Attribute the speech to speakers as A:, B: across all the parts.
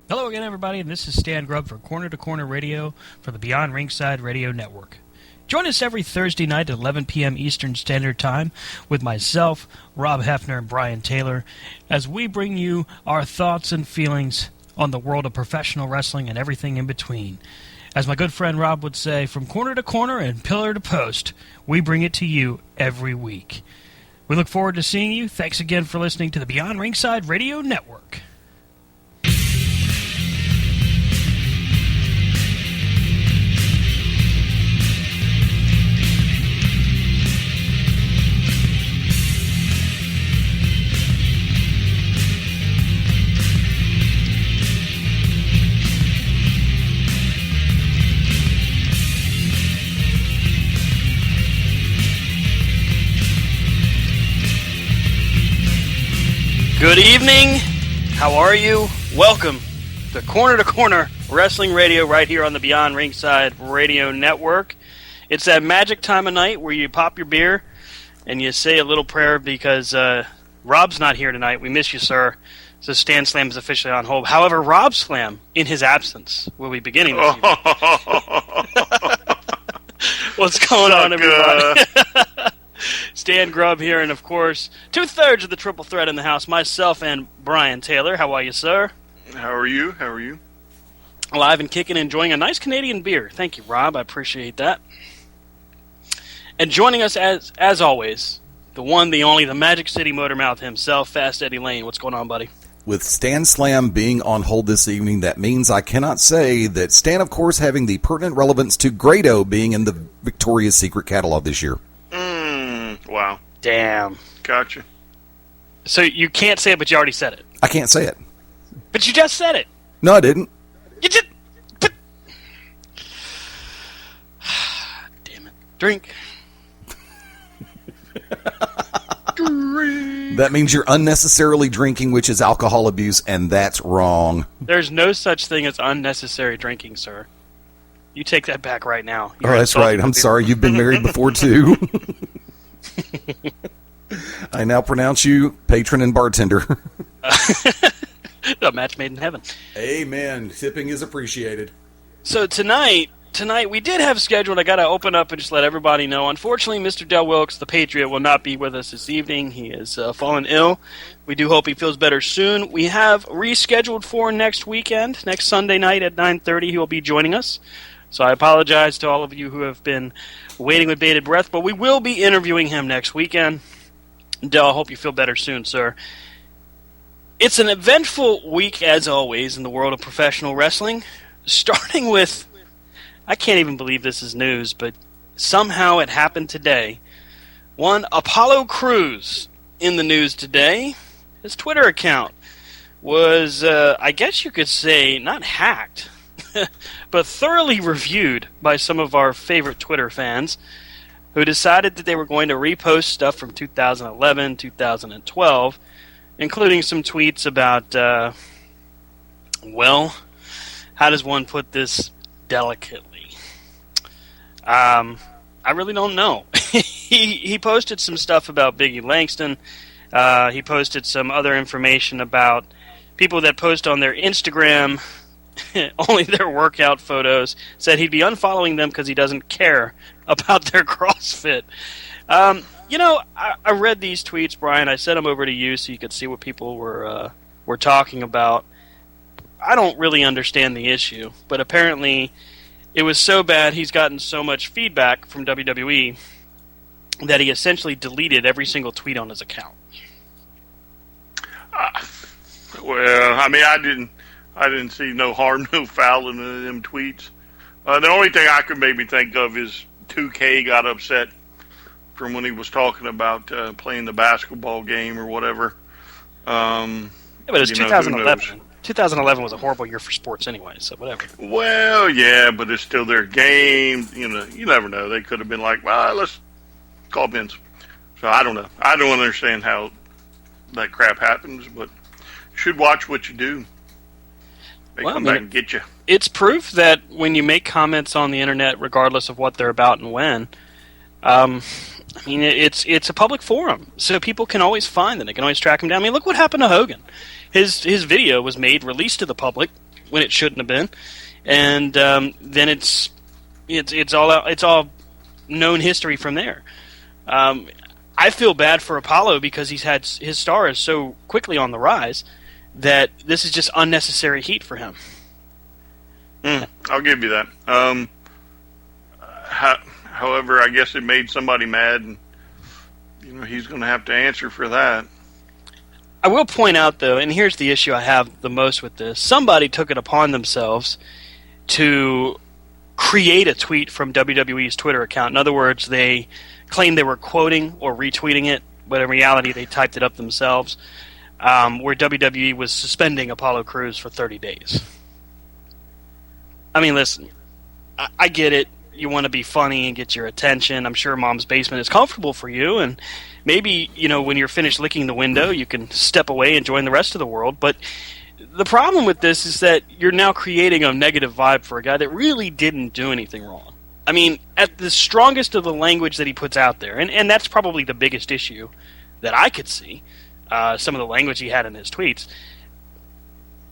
A: Hello again, everybody, and this is Stan Grubb for Corner to Corner Radio for the Beyond Ringside Radio Network. Join us every Thursday night at 11 p.m. Eastern Standard Time with myself, Rob Hefner, and Brian Taylor as we bring you our thoughts and feelings on the world of professional wrestling and everything in between. As my good friend Rob would say, from corner to corner and pillar to post, we bring it to you every week. We look forward to seeing you. Thanks again for listening to the Beyond Ringside Radio Network. Good evening. How are you? Welcome to Corner Wrestling Radio right here on the Beyond Ringside Radio Network. It's that magic time of night where you pop your beer and you say a little prayer because Rob's not here tonight. We miss you, sir. So Stan Slam is officially on hold. However, Rob Slam, in his absence, will be beginning this evening. What's going on, everybody? Stan Grubb here, and of course, two-thirds of the triple threat in the house, myself and Brian Taylor. How are you, sir?
B: How are you?
A: Alive and kicking, enjoying a nice Canadian beer. Thank you, Rob. I appreciate that. And joining us, as always, the one, the only, the Magic City Motormouth himself, Fast Eddie Lane. What's going on, buddy?
C: With Stan Slam being on hold this evening, that means I cannot say that Stan, of course, having the pertinent relevance to Grado being in the Victoria's Secret catalog this year.
B: Wow.
A: Damn.
B: Gotcha.
A: So you can't say it, but you already said it.
C: I can't say it.
A: But you just said it.
C: No, I didn't.
A: You did. But... Damn it. Drink.
C: That means you're unnecessarily drinking, which is alcohol abuse, and that's wrong.
A: There's no such thing as unnecessary drinking, sir. You take that back right now.
C: Oh, that's right. I'm sorry. You've been married before, too. I now pronounce you patron and bartender.
A: A match made in heaven.
C: Amen. Tipping is appreciated.
A: So tonight we did have scheduled. I got to open up and just let everybody know. Unfortunately, Mr. Del Wilkes, the Patriot, will not be with us this evening. He has fallen ill. We do hope he feels better soon. We have rescheduled for next weekend, next Sunday night at 9:30. He will be joining us. So I apologize to all of you who have been waiting with bated breath, but we will be interviewing him next weekend. Del, I hope you feel better soon, sir. It's an eventful week, as always, in the world of professional wrestling, starting with, I can't even believe this is news, but somehow it happened today. One, Apollo Crews in the news today. His Twitter account was, I guess you could say, not hacked, but thoroughly reviewed by some of our favorite Twitter fans who decided that they were going to repost stuff from 2011, 2012, including some tweets about, well, how does one put this delicately? I really don't know. He posted some stuff about Biggie Langston. He posted some other information about people that post on their Instagram only their workout photos, said he'd be unfollowing them because he doesn't care about their CrossFit. I read these tweets, Brian. I sent them over to you so you could see what people were talking about. I don't really understand the issue, but apparently it was so bad he's gotten so much feedback from WWE that he essentially deleted every single tweet on his account.
B: Well, I mean, I didn't see no harm, no foul in them tweets. The only thing I could maybe think of is 2K got upset from when he was talking about playing the basketball game or whatever.
A: Yeah, but it was 2011. 2011 was a horrible year for sports anyway, so whatever.
B: Well, yeah, but it's still their game. You know, you never know. They could have been like, well, let's call Vince. So I don't know. I don't understand how that crap happens, but you should watch what you do. They come back and get you.
A: It's proof that when you make comments on the internet, regardless of what they're about and when, it's a public forum, so people can always find them. They can always track them down. I mean, look what happened to Hogan. His video was released to the public when it shouldn't have been, and then it's all known history from there. I feel bad for Apollo because his star is so quickly on the rise that this is just unnecessary heat for him.
B: I'll give you that. However, I guess it made somebody mad, and he's going to have to answer for that.
A: I will point out, though, and here's the issue I have the most with this. Somebody took it upon themselves to create a tweet from WWE's Twitter account. In other words, they claimed they were quoting or retweeting it, but in reality they typed it up themselves, where WWE was suspending Apollo Crews for 30 days. I mean, listen, I get it. You want to be funny and get your attention. I'm sure Mom's Basement is comfortable for you, and maybe, when you're finished licking the window, you can step away and join the rest of the world. But the problem with this is that you're now creating a negative vibe for a guy that really didn't do anything wrong. I mean, at the strongest of the language that he puts out there, and that's probably the biggest issue that I could see, some of the language he had in his tweets,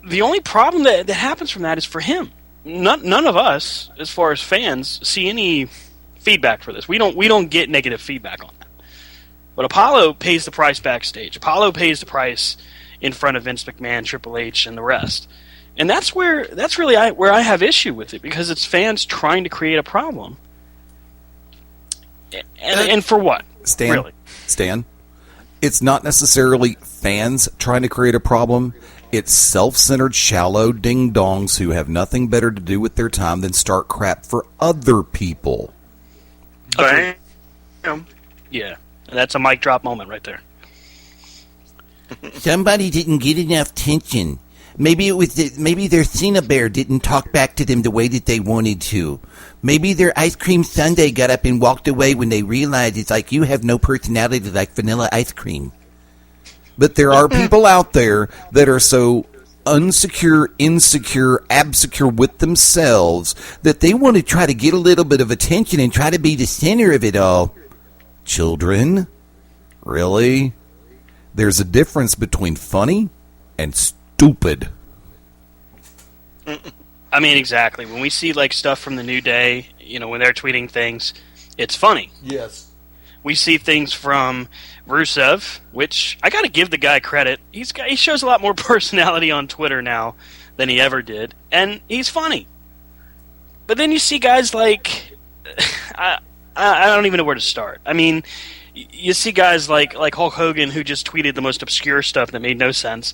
A: the only problem that happens from that is for him. None of us, as far as fans, see any feedback for this. We don't get negative feedback on that. But Apollo pays the price backstage. Apollo pays the price in front of Vince McMahon, Triple H, and the rest. And that's really where I have issue with it, because it's fans trying to create a problem. And for what?
C: Stan, it's not necessarily fans trying to create a problem. It's self-centered, shallow ding-dongs who have nothing better to do with their time than start crap for other people.
B: Bam.
A: Yeah, that's a mic drop moment right there.
D: Somebody didn't get enough attention. Maybe maybe their Cinebear didn't talk back to them the way that they wanted to. Maybe their ice cream sundae got up and walked away when they realized it's like you have no personality like vanilla ice cream. But there are people out there that are so unsecure, insecure, absecure with themselves that they want to try to get a little bit of attention and try to be the center of it all. Children? Really? There's a difference between funny and stupid.
A: I mean, exactly. When we see stuff from the New Day, when they're tweeting things, it's funny.
C: Yes.
A: We see things from Rusev, which I got to give the guy credit. He shows a lot more personality on Twitter now than he ever did, and he's funny. But then you see guys like I don't even know where to start. I mean, you see guys like Hulk Hogan, who just tweeted the most obscure stuff that made no sense.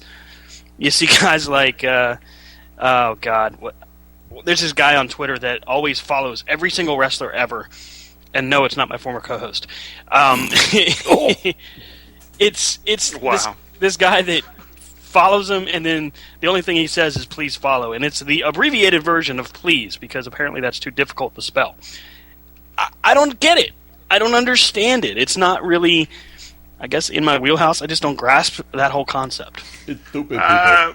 A: You see guys like oh God, there's this guy on Twitter that always follows every single wrestler ever. And no, it's not my former co-host. It's
B: wow.
A: This guy that follows him, and then the only thing he says is "please follow," and it's the abbreviated version of "please" because apparently that's too difficult to spell. I don't get it. I don't understand it. It's not really, I guess, in my wheelhouse. I just don't grasp that whole concept.
C: It's stupid. People.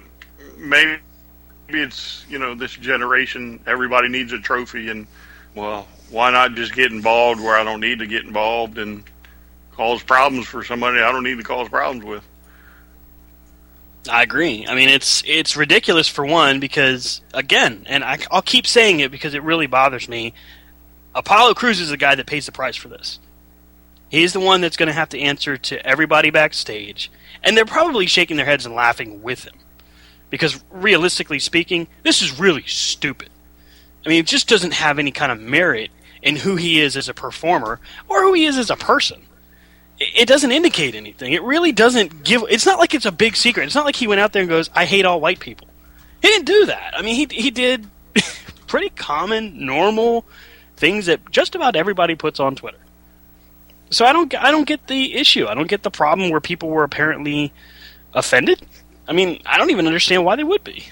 B: Maybe it's this generation. Everybody needs a trophy, and why not just get involved where I don't need to get involved and cause problems for somebody I don't need to cause problems with?
A: I agree. I mean, it's ridiculous for one because, again, and I'll keep saying it because it really bothers me, Apollo Crews is the guy that pays the price for this. He's the one that's going to have to answer to everybody backstage, and they're probably shaking their heads and laughing with him because, realistically speaking, this is really stupid. I mean, it just doesn't have any kind of merit in who he is as a performer or who he is as a person. It doesn't indicate anything. It really doesn't give... It's not like it's a big secret. It's not like he went out there and goes, I hate all white people. He didn't do that. I mean, he did pretty common, normal things that just about everybody puts on Twitter. So I don't get the issue. I don't get the problem where people were apparently offended. I mean, I don't even understand why they would be.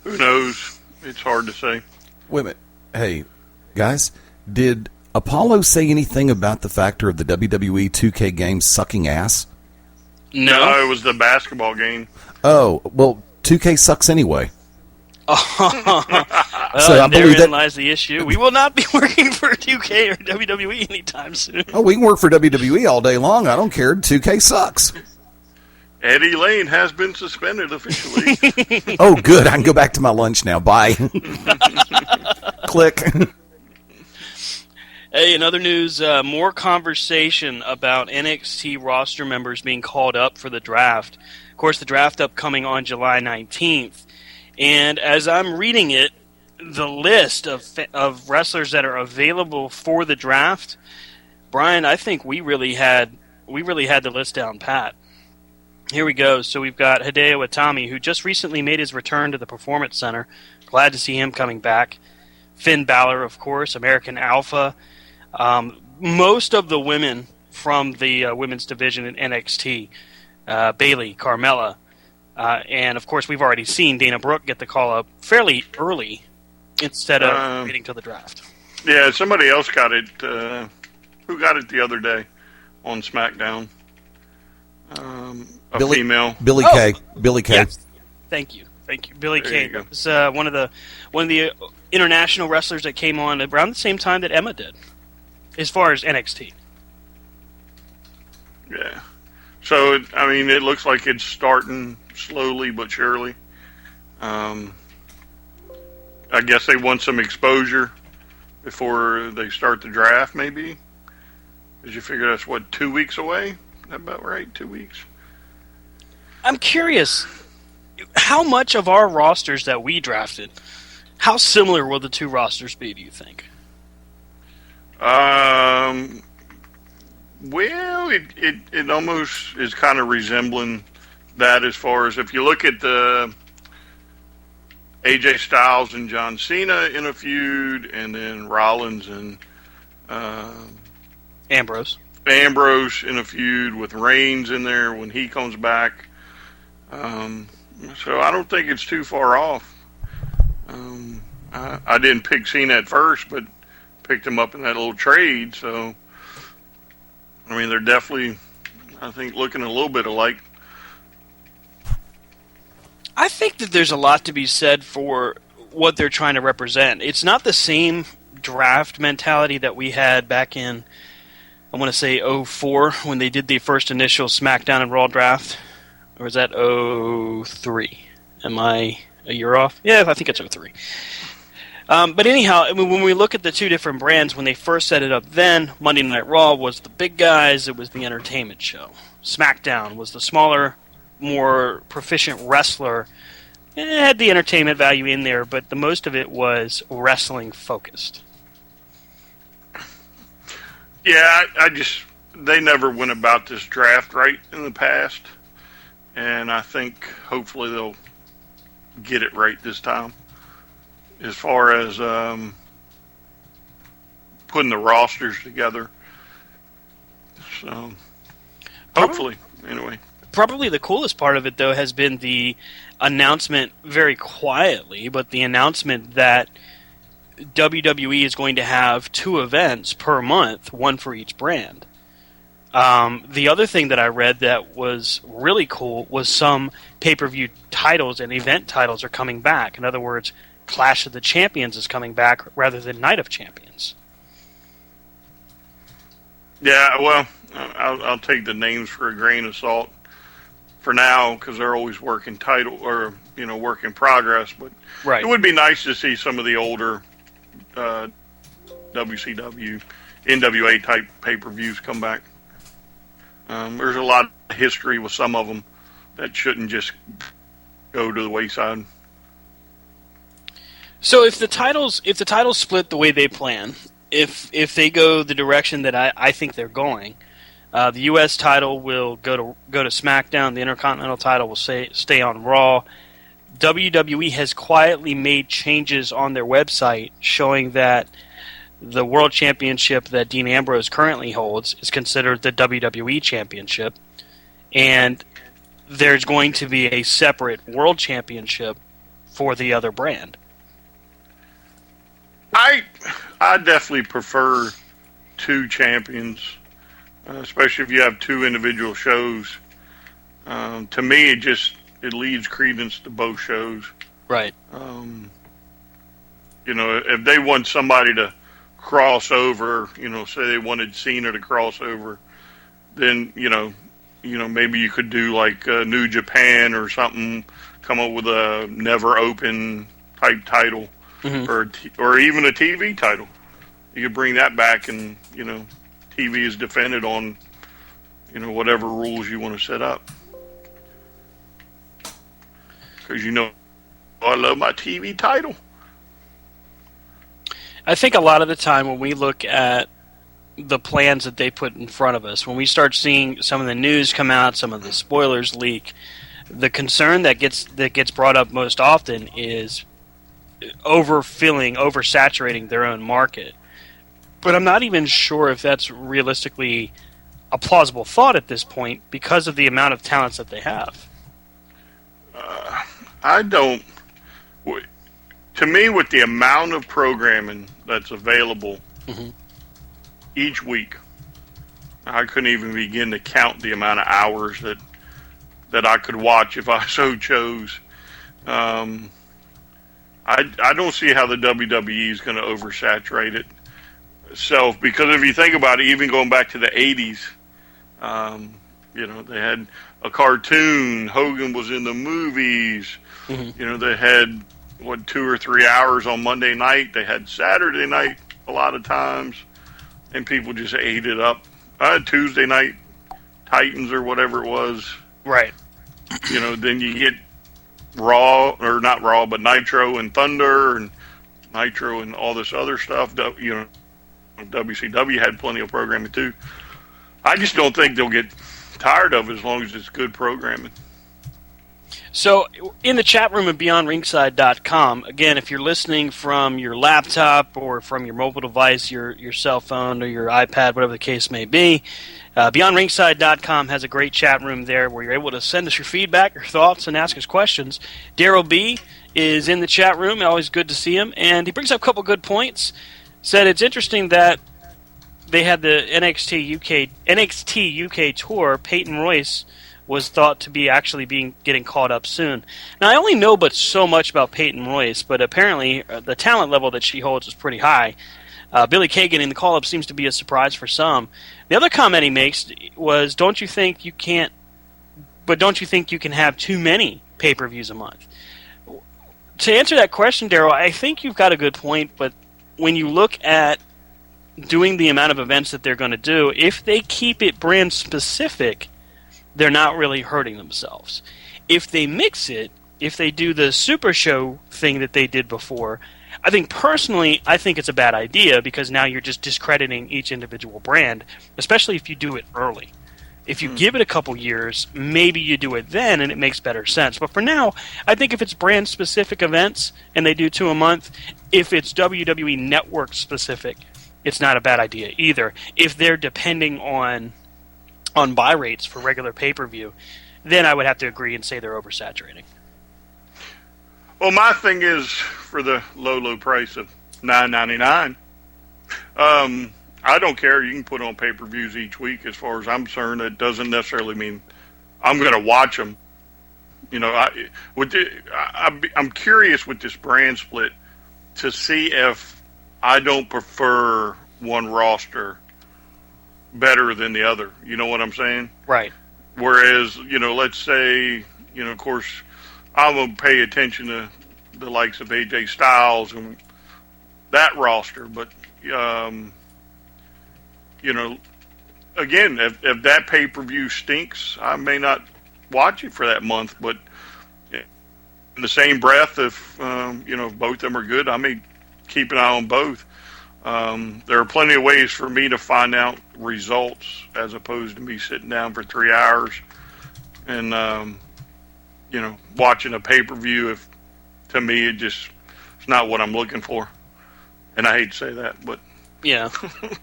B: Who knows? It's hard to say.
C: Wait a minute. Hey, guys, did Apollo say anything about the factor of the WWE 2K game sucking ass?
B: No, it was the basketball game.
C: Oh, well, 2K sucks anyway.
A: So therein lies the issue. We will not be working for 2K or WWE anytime soon.
C: Oh, we can work for WWE all day long. I don't care. 2K sucks.
B: Eddie Lane has been suspended officially.
C: Oh, good. I can go back to my lunch now. Bye. Click.
A: Hey, in other news, more conversation about NXT roster members being called up for the draft. Of course, the draft upcoming on July 19th. And as I'm reading it, the list of wrestlers that are available for the draft, Brian, I think we really had the list down pat. Here we go. So we've got Hideo Itami, who just recently made his return to the Performance Center. Glad to see him coming back. Finn Balor, of course, American Alpha. Most of the women from the women's division in NXT. Bayley, Carmella. And, of course, we've already seen Dana Brooke get the call-up fairly early instead of waiting till the draft.
B: Yeah, somebody else got it. Who got it the other day on SmackDown? Female.
C: Billy
A: Oh.
C: Kay. Billy Kay.
A: Yes. Thank you. Billy
B: There
A: Kay
B: you go.
A: was one of the international wrestlers that came on around the same time that Emma did, as far as NXT.
B: Yeah. So, it looks like it's starting slowly but surely. I guess they want some exposure before they start the draft, maybe. Because you figure that's, 2 weeks away? Is that about right? 2 weeks?
A: I'm curious, how much of our rosters that we drafted, how similar will the two rosters be, do you think?
B: Well, it almost is kind of resembling that as far as if you look at the AJ Styles and John Cena in a feud, and then Rollins and
A: Ambrose
B: in a feud with Reigns in there when he comes back. So I don't think it's too far off. I didn't pick Cena at first, but picked him up in that little trade. So, they're definitely, I think, looking a little bit alike.
A: I think that there's a lot to be said for what they're trying to represent. It's not the same draft mentality that we had back in, I want to say, 2004, when they did the first initial SmackDown and Raw draft. Or is that 2003? Am I a year off? Yeah, I think it's 2003. But anyhow, when we look at the two different brands, when they first set it up then, Monday Night Raw was the big guys, it was the entertainment show. SmackDown was the smaller, more proficient wrestler. It had the entertainment value in there, but the most of it was wrestling focused.
B: Yeah, they never went about this draft right in the past. And I think hopefully they'll get it right this time. As far as putting the rosters together. So, hopefully, anyway.
A: Probably the coolest part of it, though, has been the announcement, very quietly, but the announcement that WWE is going to have 2 events per month, one for each brand. The other thing that I read that was really cool was some pay-per-view titles and event titles are coming back. In other words, Clash of the Champions is coming back rather than Night of Champions.
B: Yeah, well, I'll take the names for a grain of salt for now because they're always work in progress. But
A: Right.
B: It would be nice to see some of the older WCW, NWA type pay-per-views come back. There's a lot of history with some of them that shouldn't just go to the wayside.
A: So if the titles split the way they plan, if they go the direction that I think they're going, the U.S. title will go to SmackDown. The Intercontinental title will stay on Raw. WWE has quietly made changes on their website showing that the World Championship that Dean Ambrose currently holds is considered the WWE Championship, and there's going to be a separate World Championship for the other brand.
B: I definitely prefer 2 champions, especially if you have 2 individual shows. To me, it leads credence to both shows.
A: Right.
B: If they want somebody to cross over, say they wanted Cena to cross over, then, maybe you could do like New Japan or something, come up with a never open type title, or even a TV title. You could bring that back, and TV is defended on whatever rules you want to set up. Because I love my TV title.
A: I think a lot of the time when we look at the plans that they put in front of us, when we start seeing some of the news come out, some of the spoilers leak, the concern that gets brought up most often is oversaturating their own market. But I'm not even sure if that's realistically a plausible thought at this point because of the amount of talents that they have.
B: I don't. To me, with the amount of programming that's available each week, I couldn't even begin to count the amount of hours that I could watch if I so chose. I don't see how the WWE is going to oversaturate it itself, because if you think about it, even going back to the 80s, they had a cartoon, Hogan was in the movies, they had 2 or 3 hours on Monday night, they had Saturday night a lot of times, and people just ate it up. Tuesday night Titans or whatever it was,
A: right?
B: Then you get Raw, or not Raw, but Nitro and Thunder and Nitro and all this other stuff. WCW had plenty of programming too. I just don't think they'll get tired of it as long as it's good programming.
A: So, in the chat room at BeyondRingside.com, again, if you're listening from your laptop or from your mobile device, your cell phone or your iPad, whatever the case may be, BeyondRingside.com has a great chat room there where you're able to send us your feedback, your thoughts, and ask us questions. Daryl B. is in the chat room. Always good to see him. And he brings up a couple good points. Said it's interesting that they had the NXT UK tour. Peyton Royce was thought to be getting caught up soon. Now, I only know but so much about Peyton Royce, but apparently the talent level that she holds is pretty high. Billy Kay getting the call-up seems to be a surprise for some. The other comment he makes was, don't you think you can have too many pay-per-views a month? To answer that question, Daryl, I think you've got a good point, but when you look at doing the amount of events that they're going to do, if they keep it brand-specific, they're not really hurting themselves. If they mix it, if they do the Super Show thing that they did before, I think it's a bad idea, because now you're just discrediting each individual brand, especially if you do it early. If you give it a couple years, maybe you do it then and it makes better sense. But for now, I think if it's brand-specific events and they do 2 a month, if it's WWE Network-specific, it's not a bad idea either. If they're depending on buy rates for regular pay-per-view, then I would have to agree and say they're oversaturating.
B: Well, my thing is, for the low price of $9.99, I don't care. You can put on pay-per-views each week. As far as I'm concerned, it doesn't necessarily mean I'm going to watch them. I'm curious with this brand split to see if I don't prefer one roster better than the other. You know what I'm saying?
A: Right.
B: Whereas, let's say, of course, I will pay attention to the likes of AJ Styles and that roster, but, again, if that pay-per-view stinks, I may not watch it for that month, but in the same breath, if both of them are good, I may keep an eye on both. There are plenty of ways for me to find out results as opposed to me sitting down for 3 hours and, watching a pay-per-view. If to me, it's not what I'm looking for. And I hate to say that, but
A: yeah.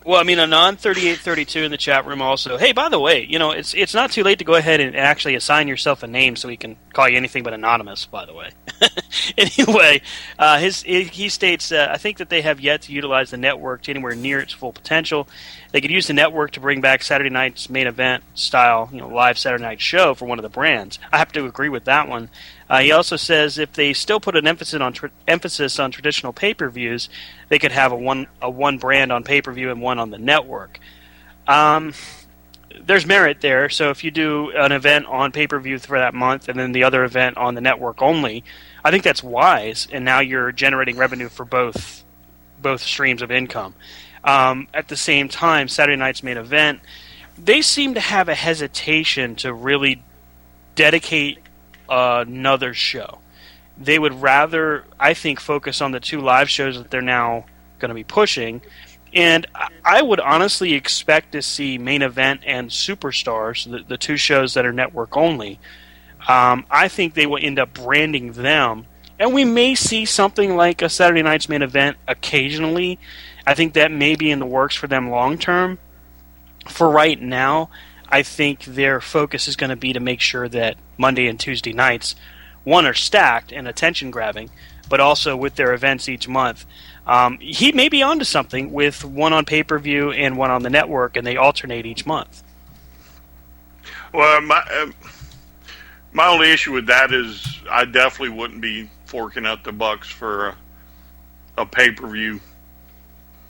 A: Well, I mean, Anon 3832 in the chat room also. Hey, by the way, it's not too late to go ahead and actually assign yourself a name so we can call you anything but anonymous, by the way. Anyway, he states, I think that they have yet to utilize the network to anywhere near its full potential. They could use the network to bring back Saturday night's main event style, live Saturday night show for one of the brands. I have to agree with that one. He also says if they still put an emphasis on traditional pay-per-views, they could have a one brand on pay-per-view and one on the network. there's merit there. So if you do an event on pay-per-view for that month and then the other event on the network only, I think that's wise. And now you're generating revenue for both streams of income. At the same time, Saturday night's main event, they seem to have a hesitation to really dedicate another show. They would rather, I think, focus on the 2 live shows that they're now going to be pushing. And I would honestly expect to see Main Event and Superstars, the 2 shows that are network only. I think they will end up branding them. And we may see something like a Saturday night's Main Event occasionally. I think that may be in the works for them long term. For right now, I think their focus is going to be to make sure that Monday and Tuesday nights, one, are stacked and attention grabbing, but also with their events each month. He may be onto something with one on pay-per-view and one on the network, and they alternate each month.
B: Well, my only issue with that is I definitely wouldn't be forking out the bucks for a pay-per-view.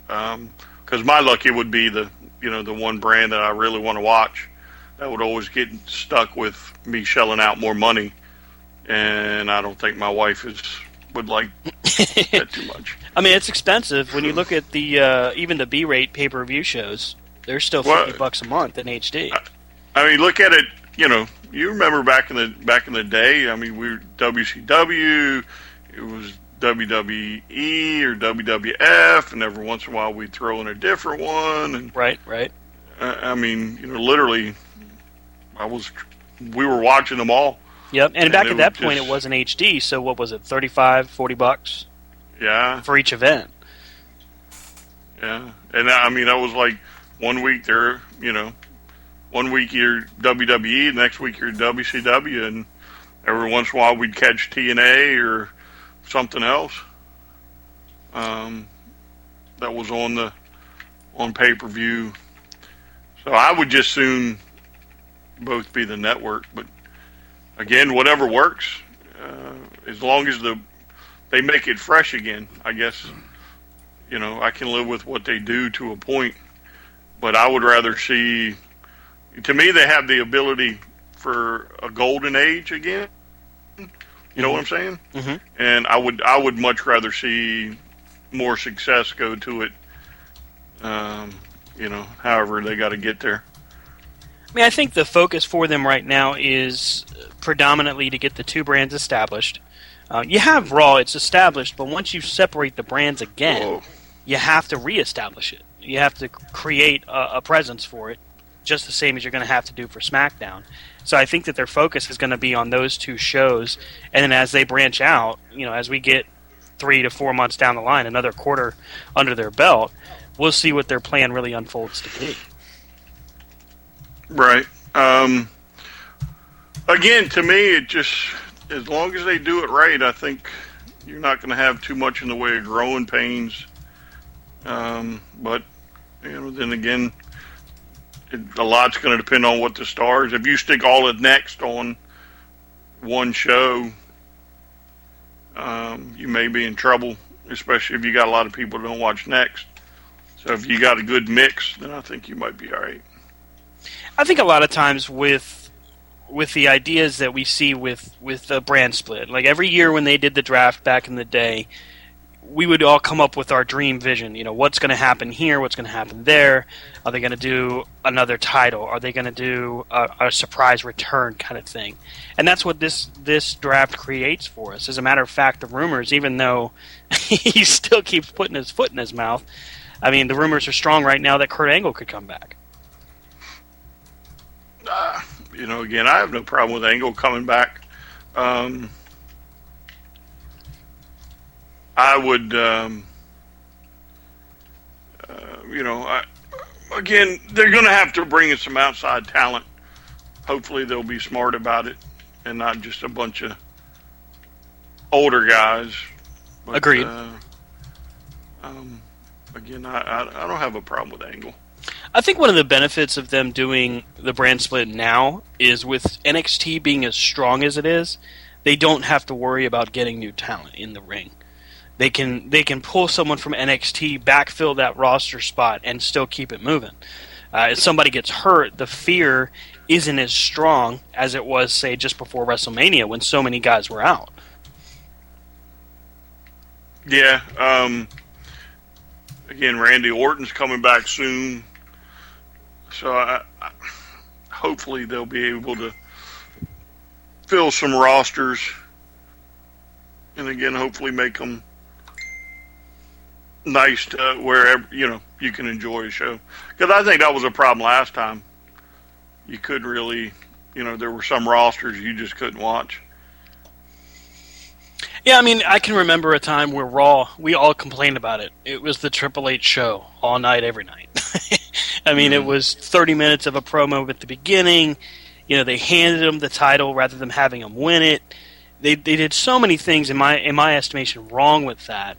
B: Because my luck, it would be the one brand that I really want to watch. That would always get stuck with me shelling out more money, and I don't think my wife would like that too much.
A: I mean, it's expensive when you look at the even the B-rate pay-per-view shows. They're still $50 a month in HD.
B: I mean, look at it. You remember back in the day. I mean, we were WCW. It was WWE or WWF, and every once in a while we'd throw in a different one. And
A: right.
B: I mean, literally, we were watching them all.
A: Yep, and back at that point, it wasn't HD. So what was it, $35, $40?
B: Yeah,
A: for each event.
B: Yeah, and I mean that was like 1 week they're 1 week you're WWE, the next week you're WCW, and every once in a while we'd catch TNA or something else that was on pay-per-view. So I would just soon both be the network, but again, whatever works, as long as they make it fresh again, I guess. I can live with what they do to a point, but I would rather see. To me, they have the ability for a golden age again. You know what I'm saying?
A: Mm-hmm.
B: And I would much rather see more success go to it. However they got to get there.
A: I mean, I think the focus for them right now is predominantly to get the 2 brands established. You have Raw, it's established, but once you separate the brands again, you have to reestablish it. You have to create a presence for it, just the same as you're going to have to do for SmackDown. So I think that their focus is going to be on those 2 shows, and then as they branch out, as we get 3 to 4 months down the line, another quarter under their belt, we'll see what their plan really unfolds to be.
B: Right. Again, to me, it just, as long as they do it right, I think you're not going to have too much in the way of growing pains. But, then again, a lot's going to depend on what the stars. If you stick all of Next on one show, you may be in trouble, especially if you got a lot of people who don't watch Next. So if you got a good mix, then I think you might be all right.
A: I think a lot of times with the ideas that we see with the brand split, like every year when they did the draft back in the day, we would all come up with our dream vision. What's going to happen here? What's going to happen there? Are they going to do another title? Are they going to do a surprise return kind of thing? And that's what this draft creates for us. As a matter of fact, the rumors, even though he still keeps putting his foot in his mouth, I mean, the rumors are strong right now that Kurt Angle could come back.
B: Again, I have no problem with Angle coming back. I would, again, they're going to have to bring in some outside talent. Hopefully they'll be smart about it and not just a bunch of older guys. But,
A: agreed.
B: Again, I don't have a problem with Angle.
A: I think one of the benefits of them doing the brand split now is with NXT being as strong as it is, they don't have to worry about getting new talent in the ring. They can pull someone from NXT, backfill that roster spot, and still keep it moving. If somebody gets hurt, the fear isn't as strong as it was, say, just before WrestleMania when so many guys were out.
B: Yeah. Again, Randy Orton's coming back soon. So hopefully they'll be able to fill some rosters. And again, hopefully make them nice to wherever, you can enjoy a show. Because I think that was a problem last time. You couldn't really, there were some rosters you just couldn't watch.
A: Yeah, I mean, I can remember a time where Raw, we all complained about it. It was the Triple H show all night, every night. I mean, It was 30 minutes of a promo at the beginning. They handed him the title rather than having him win it. They did so many things, in my estimation, wrong with that.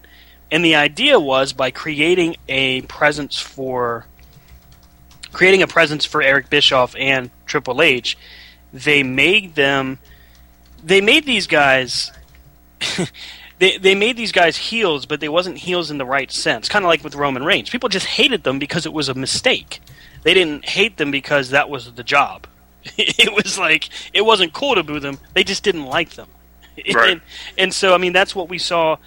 A: And the idea was by creating a presence for Eric Bischoff and Triple H, they made these guys they made these guys heels, but they wasn't heels in the right sense. Kind of like with Roman Reigns. People just hated them because it was a mistake. They didn't hate them because that was the job. It was like, it wasn't cool to boo them. They just didn't like them.
B: Right.
A: And so, I mean, that's what we saw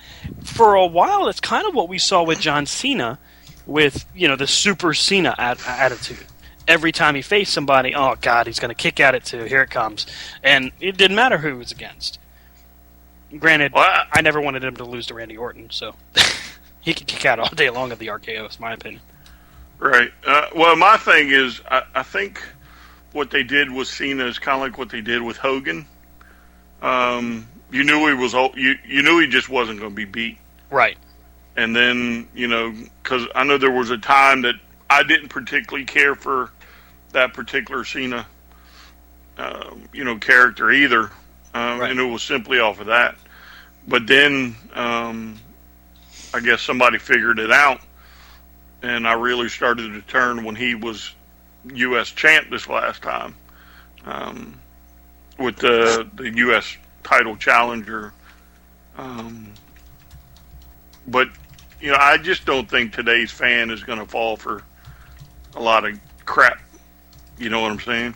A: for a while. That's kind of what we saw with John Cena with, the Super Cena attitude. Every time he faced somebody, oh, God, he's going to kick at it too. Here it comes. And it didn't matter who he was against. Granted, well, I never wanted him to lose to Randy Orton, so he could kick out all day long of the RKO, is my opinion.
B: Right. Well, my thing is, I think what they did with Cena is kind of like what they did with Hogan. You knew he was. You knew he just wasn't going to be beat.
A: Right.
B: And then because I know there was a time that I didn't particularly care for that particular Cena, character either.
A: Right.
B: And it was simply off of that. But then, I guess somebody figured it out, and I really started to turn when he was U.S. champ this last time, with the U.S. title challenger. But, I just don't think today's fan is going to fall for a lot of crap. You know what I'm saying?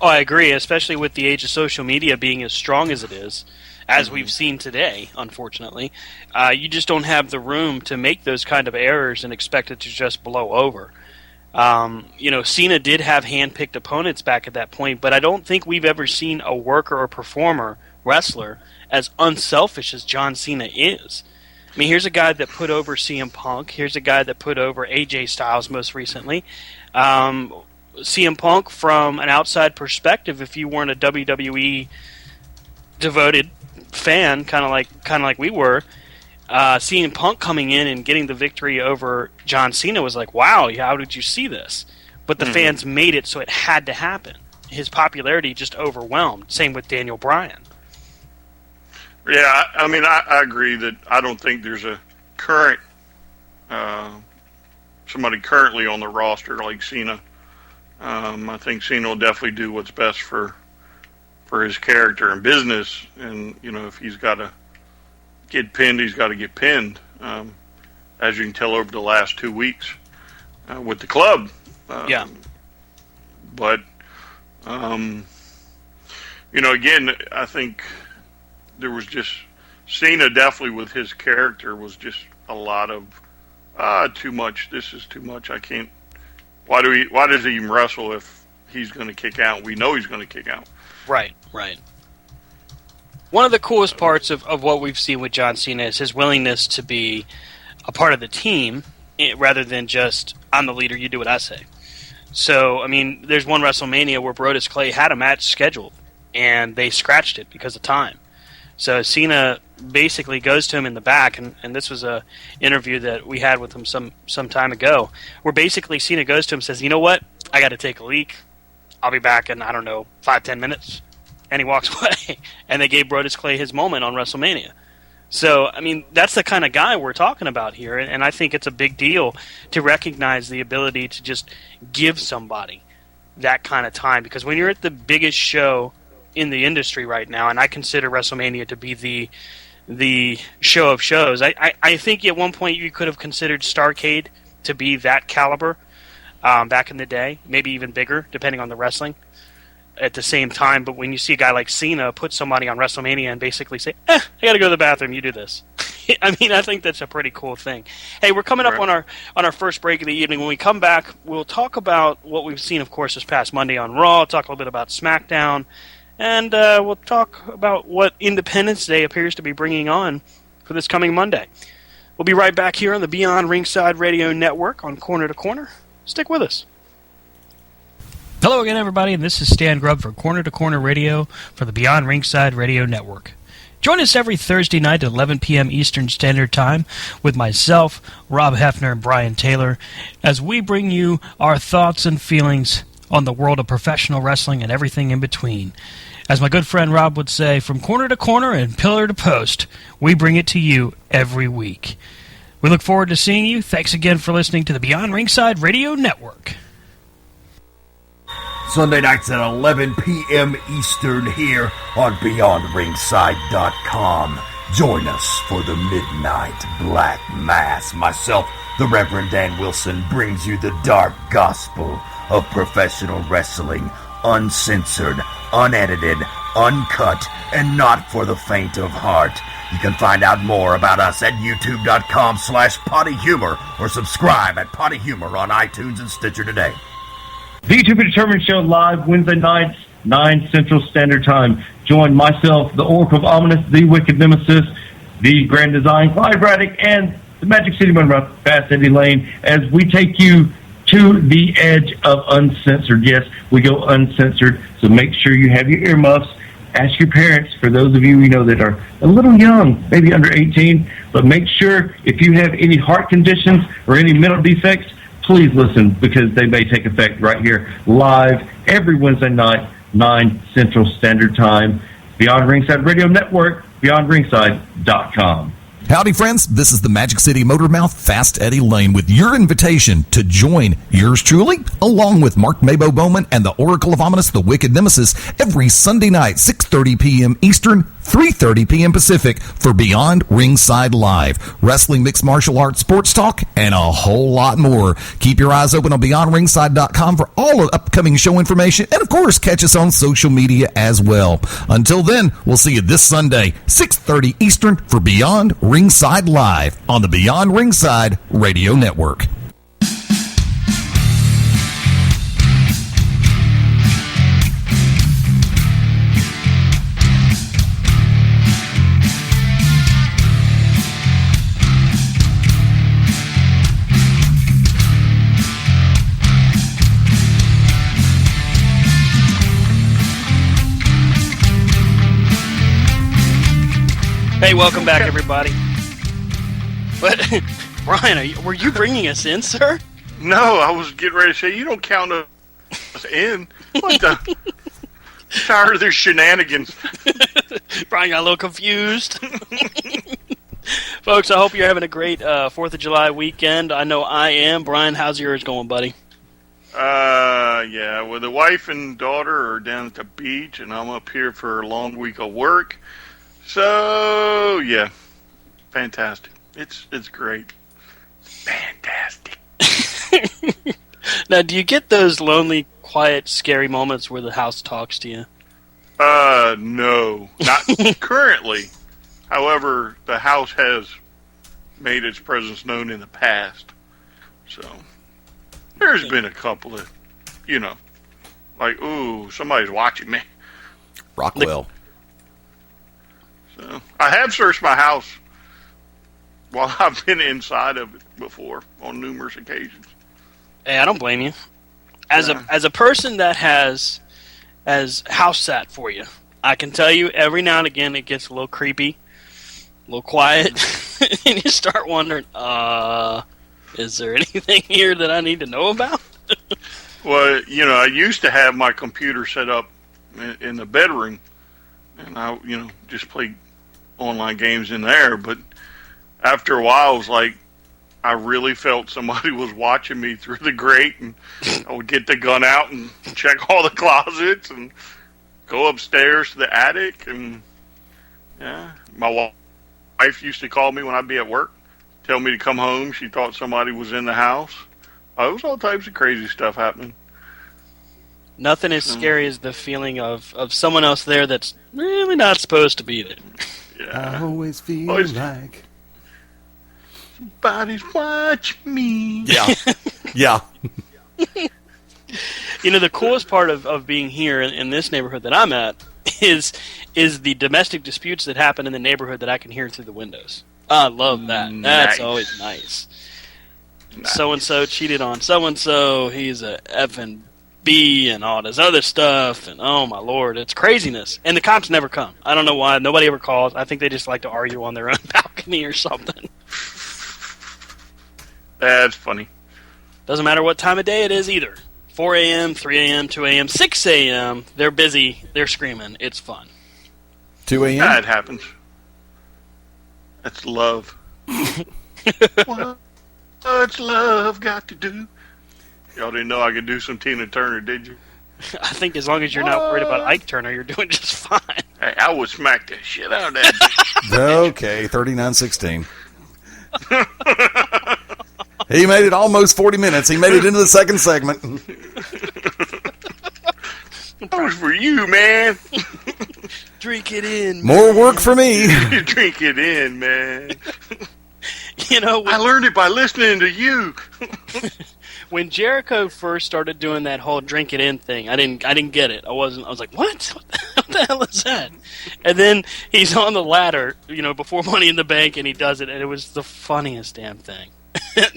A: Oh, I agree, especially with the age of social media being as strong as it is, as we've seen today, unfortunately. You just don't have the room to make those kind of errors and expect it to just blow over. Cena did have hand-picked opponents back at that point, but I don't think we've ever seen a worker or performer, wrestler, as unselfish as John Cena is. I mean, here's a guy that put over CM Punk. Here's a guy that put over AJ Styles most recently. CM Punk, from an outside perspective, if you weren't a WWE devoted fan, kind of like we were, CM Punk coming in and getting the victory over John Cena was like, wow, how did you see this? But the fans made it so it had to happen. His popularity just overwhelmed. Same with Daniel Bryan.
B: Yeah, I mean, I agree that I don't think there's a current somebody currently on the roster like Cena. I think Cena will definitely do what's best for his character and business. And, if he's got to get pinned, he's got to get pinned. As you can tell over the last 2 weeks with the club.
A: Yeah.
B: But, again, I think there was just Cena definitely with his character was just a lot of too much. This is too much. I can't. Why does he even wrestle if he's going to kick out? We know he's going to kick out.
A: Right. One of the coolest parts of what we've seen with John Cena is his willingness to be a part of the team rather than just, I'm the leader, you do what I say. So, I mean, there's one WrestleMania where Brodus Clay had a match scheduled, and they scratched it because of time. So Cena basically goes to him in the back, and this was a interview that we had with him some time ago, where basically Cena goes to him and says, you know what, I got to take a leak. I'll be back in, 5-10 minutes. And he walks away. And they gave Brodus Clay his moment on WrestleMania. So, I mean, that's the kind of guy we're talking about here, and I think it's a big deal to recognize the ability to just give somebody that kind of time. Because when you're at the biggest show in the industry right now, and I consider WrestleMania to be the show of shows, I think at one point you could have considered Starrcade to be that caliber. back in the day, maybe even bigger, depending on the wrestling. At the same time, but when you see a guy like Cena put somebody on WrestleMania and basically say, I gotta go to the bathroom, you do this. I mean, I think that's a pretty cool thing. Hey, we're coming up on our first break of the evening. When we come back, we'll talk about what we've seen, of course, this past Monday on Raw, talk a little bit about SmackDown, and we'll talk about what Independence Day appears to be bringing on for this coming Monday. We'll be right back here on the Beyond Ringside Radio Network on Corner to Corner. Stick with us.
E: Hello again, everybody, and this is Stan Grubb for Corner to Corner Radio for the Beyond Ringside Radio Network. Join us every Thursday night at 11 p.m. Eastern Standard Time with myself, Rob Hefner, and Brian Taylor as we bring you our thoughts and feelings on the world of professional wrestling and everything in between. As my good friend Rob would say, from corner to corner and pillar to post, we bring it to you every week. We look forward to seeing you. Thanks again for listening to the Beyond Ringside Radio Network.
F: Sunday nights at 11 p.m. Eastern here on BeyondRingside.com. Join us for the Midnight Black Mass. Myself, the Reverend Dan Wilson, brings you the dark gospel of professional wrestling, uncensored, unedited, uncut, and not for the faint of heart. You can find out more about us at youtube.com/pottyhumor or subscribe at Potty Humor on iTunes and Stitcher today.
G: The To Be Determined Show live Wednesday nights, 9 Central Standard Time. Join myself, the Oracle of Ominous, the Wicked Nemesis, the Grand Design, Clyde Braddock, and the Magic City Monroe, Fast Eddie Lane, as we take you to the edge of uncensored. Yes, we go uncensored, so make sure you have your earmuffs. Ask your parents, for those of you that are a little young, maybe under 18, but make sure if you have any heart conditions or any mental defects, please listen, because they may take effect right here live every Wednesday night, 9 Central Standard Time. Beyond Ringside Radio Network, BeyondRingside.com.
C: Howdy, friends. This is the Magic City Motormouth, Fast Eddie Lane, with your invitation to join yours truly, along with Mark Mabo Bowman and the Oracle of Ominous, the Wicked Nemesis, every Sunday night, 6:30 p.m. Eastern, 3:30 p.m. Pacific, for Beyond Ringside Live. Wrestling, mixed martial arts, sports talk, and a whole lot more. Keep your eyes open on BeyondRingside.com for all of the upcoming show information, and, of course, catch us on social media as well. Until then, we'll see you this Sunday, 6:30 Eastern, for Beyond Ringside Live on the Beyond Ringside Radio Network.
A: Hey, welcome back, everybody. But, Brian, were you bringing us in, sir?
B: No, I was getting ready to say, you don't count us in. What the? Tired of their shenanigans.
A: Brian got a little confused. Folks, I hope you're having a great 4th of July weekend. I know I am. Brian, how's yours going, buddy?
B: Yeah, well, the wife and daughter are down at the beach, and I'm up here for a long week of work. So, yeah, fantastic. It's great. Fantastic.
A: Now, do you get those lonely, quiet, scary moments where the house talks to you?
B: No, not currently. However, the house has made its presence known in the past. So, there's been a couple of, like, ooh, somebody's watching me.
C: Rockwell.
B: So, I have searched my house while I've been inside of it before on numerous occasions.
A: Hey, I don't blame you. As a person that has house sat for you, I can tell you every now and again it gets a little creepy, a little quiet, and you start wondering, is there anything here that I need to know about?
B: Well, I used to have my computer set up in the bedroom, and I, just played online games in there, but after a while, it was like, I really felt somebody was watching me through the grate, and I would get the gun out and check all the closets and go upstairs to the attic. And yeah, my wife used to call me when I'd be at work, tell me to come home. She thought somebody was in the house. Oh, there was all types of crazy stuff happening.
A: Nothing as scary as the feeling of someone else there that's really not supposed to be there.
B: Yeah.
C: I always feel
B: Always-
C: like...
B: Somebody's watching me.
C: Yeah. Yeah.
A: You know, the coolest part of being here in this neighborhood that I'm at is the domestic disputes that happen in the neighborhood that I can hear through the windows. I love that. That's
B: Nice.
A: always nice. So-and-so cheated on so-and-so. He's a effing B and all this other stuff. And oh, my Lord, it's craziness. And the cops never come. I don't know why. Nobody ever calls. I think they just like to argue on their own balcony or something.
B: That's funny.
A: Doesn't matter what time of day it is either. 4 a.m., 3 a.m., 2 a.m., 6 a.m. They're busy. They're screaming. It's fun.
C: 2 a.m.?
B: That happens. That's love. What's love got to do? Y'all didn't know I could do some Tina Turner, did you?
A: I think as long as you're not worried about Ike Turner, you're doing just fine.
B: Hey, I would smack the shit out of that.
C: Okay, 39-16. He made it almost 40 minutes. He made it into the second segment.
B: That was for you, man.
A: Drink it in.
C: More work for me.
B: You drink it in, man.
A: You know,
B: I learned it by listening to you.
A: when Jericho first started doing that whole drink it in thing, I didn't get it. I was like, what? What the hell is that? And then he's on the ladder, you know, before Money in the Bank, and he does it, and it was the funniest damn thing.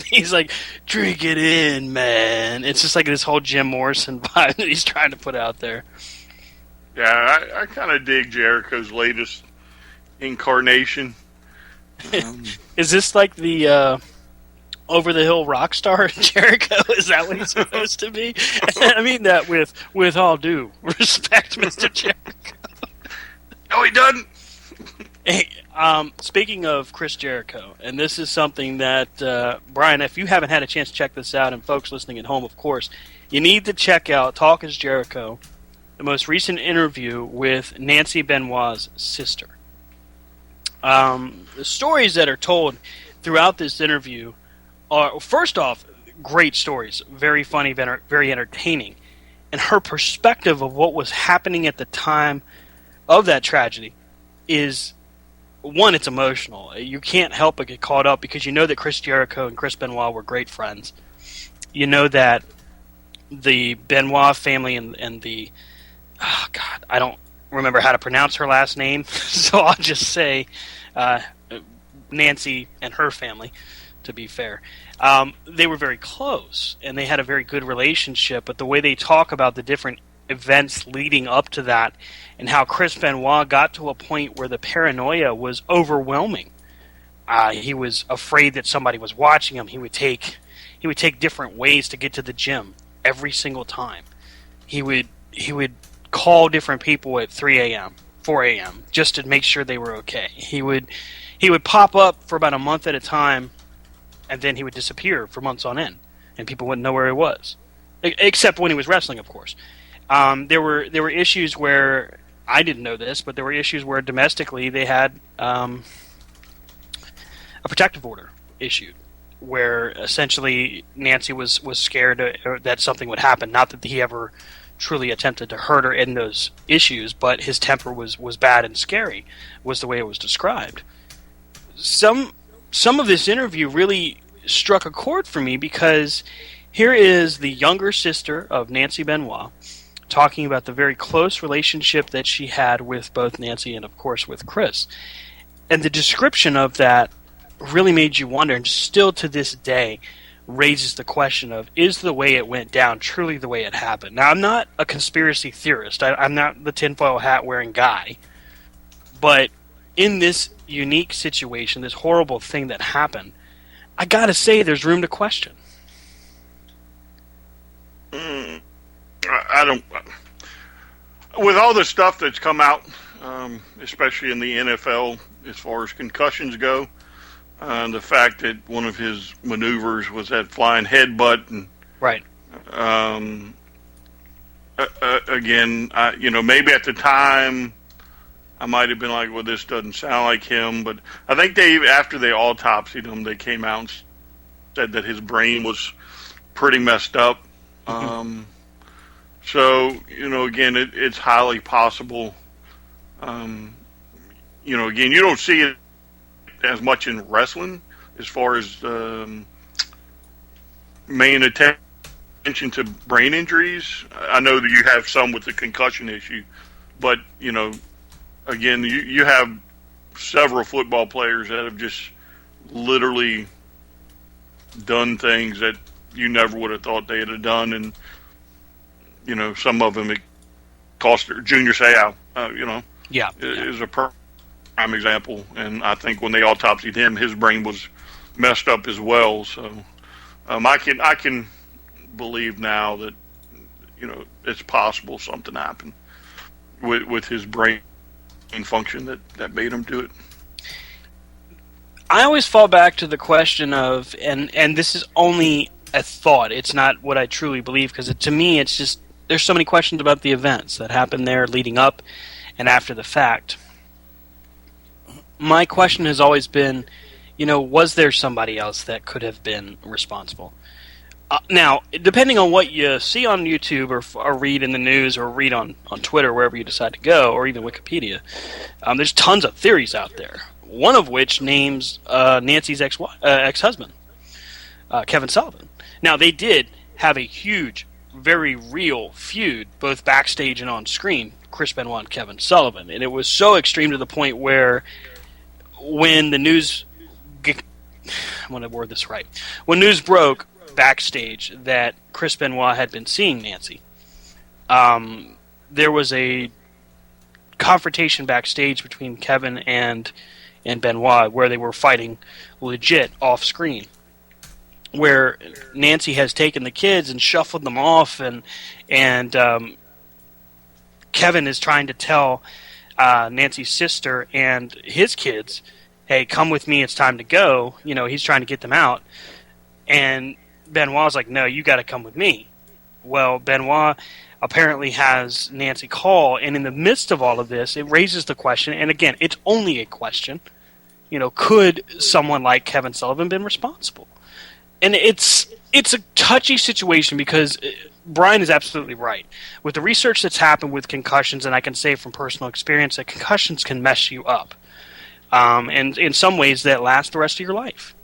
A: He's like, drink it in, man. It's just like this whole Jim Morrison vibe that he's trying to put out there.
B: Yeah, I kind of dig Jericho's latest incarnation.
A: Is this like the over the hill rock star Jericho? Is that what he's supposed to be? I mean that with all due respect, Mr. Jericho.
B: No, he doesn't.
A: Hey, speaking of Chris Jericho, and this is something that Brian, if you haven't had a chance to check this out, and folks listening at home, of course, you need to check out Talk is Jericho, the most recent interview with Nancy Benoit's sister. The stories that are told throughout this interview are, first off, great stories, very funny, very entertaining. And her perspective of what was happening at the time of that tragedy is, one, it's emotional. You can't help but get caught up because you know that Chris Jericho and Chris Benoit were great friends. You know that the Benoit family and the... Oh, God, I don't remember how to pronounce her last name, so I'll just say Nancy and her family, to be fair. They were very close, and they had a very good relationship, but the way they talk about the different events leading up to that and how Chris Benoit got to a point where the paranoia was overwhelming. He was afraid that somebody was watching him. He would take different ways to get to the gym every single time. He would call different people at 3 a.m., 4 a.m. just to make sure they were okay. He would pop up for about a month at a time, and then he would disappear for months on end, and people wouldn't know where he was, except when he was wrestling, of course. There were issues where, I didn't know this, but there were issues where domestically they had a protective order issued, where essentially Nancy was scared that something would happen. Not that he ever truly attempted to hurt her in those issues, but his temper was bad and scary, was the way it was described. Some of this interview really struck a chord for me because here is the younger sister of Nancy Benoit talking about the very close relationship that she had with both Nancy and, of course, with Chris. And the description of that really made you wonder, and still to this day raises the question of, is the way it went down truly the way it happened? Now, I'm not a conspiracy theorist. I'm not the tinfoil hat wearing guy. But in this unique situation, this horrible thing that happened, I gotta say there's room to question.
B: I don't... With all the stuff that's come out, especially in the NFL, as far as concussions go, the fact that one of his maneuvers was that flying headbutt, and
A: right.
B: Again, maybe at the time I might have been like, well, this doesn't sound like him, but I think after they autopsied him, they came out and said that his brain was pretty messed up. So, again, it's highly possible. Again, you don't see it as much in wrestling as far as main attention to brain injuries. I know that you have some with the concussion issue, but, again, you have several football players that have just literally done things that you never would have thought they'd have done, and some of them it cost Junior Seau, is a prime example. And I think when they autopsied him, his brain was messed up as well. So I can believe now that it's possible something happened with his brain function that made him do it.
A: I always fall back to the question of, and this is only a thought, it's not what I truly believe, because to me it's just, there's so many questions about the events that happened there leading up and after the fact. My question has always been, was there somebody else that could have been responsible? Now, depending on what you see on YouTube or read in the news or read on Twitter, wherever you decide to go, or even Wikipedia, there's tons of theories out there. One of which names Nancy's ex-husband, Kevin Sullivan. Now, they did have a huge, very real feud, both backstage and on screen, Chris Benoit and Kevin Sullivan. And it was so extreme to the point where when the news... I want to word this right. When news broke backstage that Chris Benoit had been seeing Nancy, there was a confrontation backstage between Kevin and Benoit where they were fighting legit off screen, where Nancy has taken the kids and shuffled them off, and Kevin is trying to tell Nancy's sister and his kids, hey, come with me, it's time to go. He's trying to get them out, and Benoit's like, no, you got to come with me. Well, Benoit apparently has Nancy call, and in the midst of all of this, it raises the question, and again, it's only a question, could someone like Kevin Sullivan been responsible? And it's a touchy situation because Brian is absolutely right. With the research that's happened with concussions, and I can say from personal experience that concussions can mess you up. And in some ways that last the rest of your life.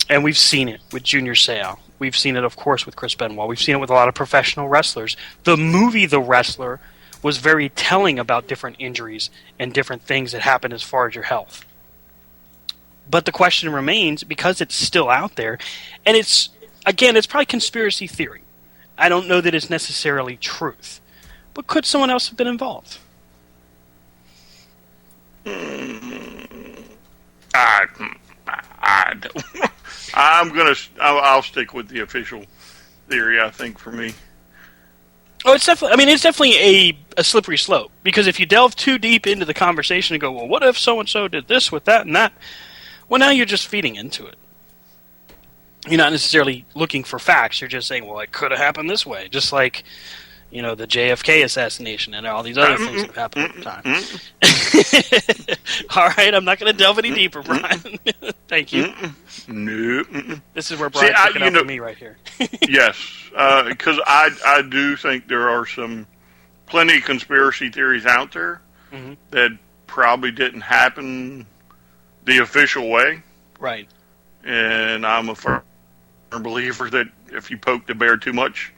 A: And we've seen it with Junior Seau. We've seen it, of course, with Chris Benoit. We've seen it with a lot of professional wrestlers. The movie The Wrestler was very telling about different injuries and different things that happen as far as your health. But the question remains, because it's still out there, and it's probably conspiracy theory. I don't know that it's necessarily truth. But could someone else have been involved?
B: I don't. I'll stick with the official theory, I think, for me.
A: Oh, it's definitely a slippery slope, because if you delve too deep into the conversation and go, well, what if so-and-so did this with that and that? Well, now you're just feeding into it. You're not necessarily looking for facts. You're just saying, well, it could have happened this way. Just like, the JFK assassination and all these other things that happened at the time. All right, I'm not going to delve any deeper, Brian. Thank you.
B: No.
A: This is where Brian's looking out for me right here.
B: Yes, because I do think there are plenty of conspiracy theories out there that probably didn't happen the official way.
A: Right.
B: And I'm a firm believer that if you poke the bear too much,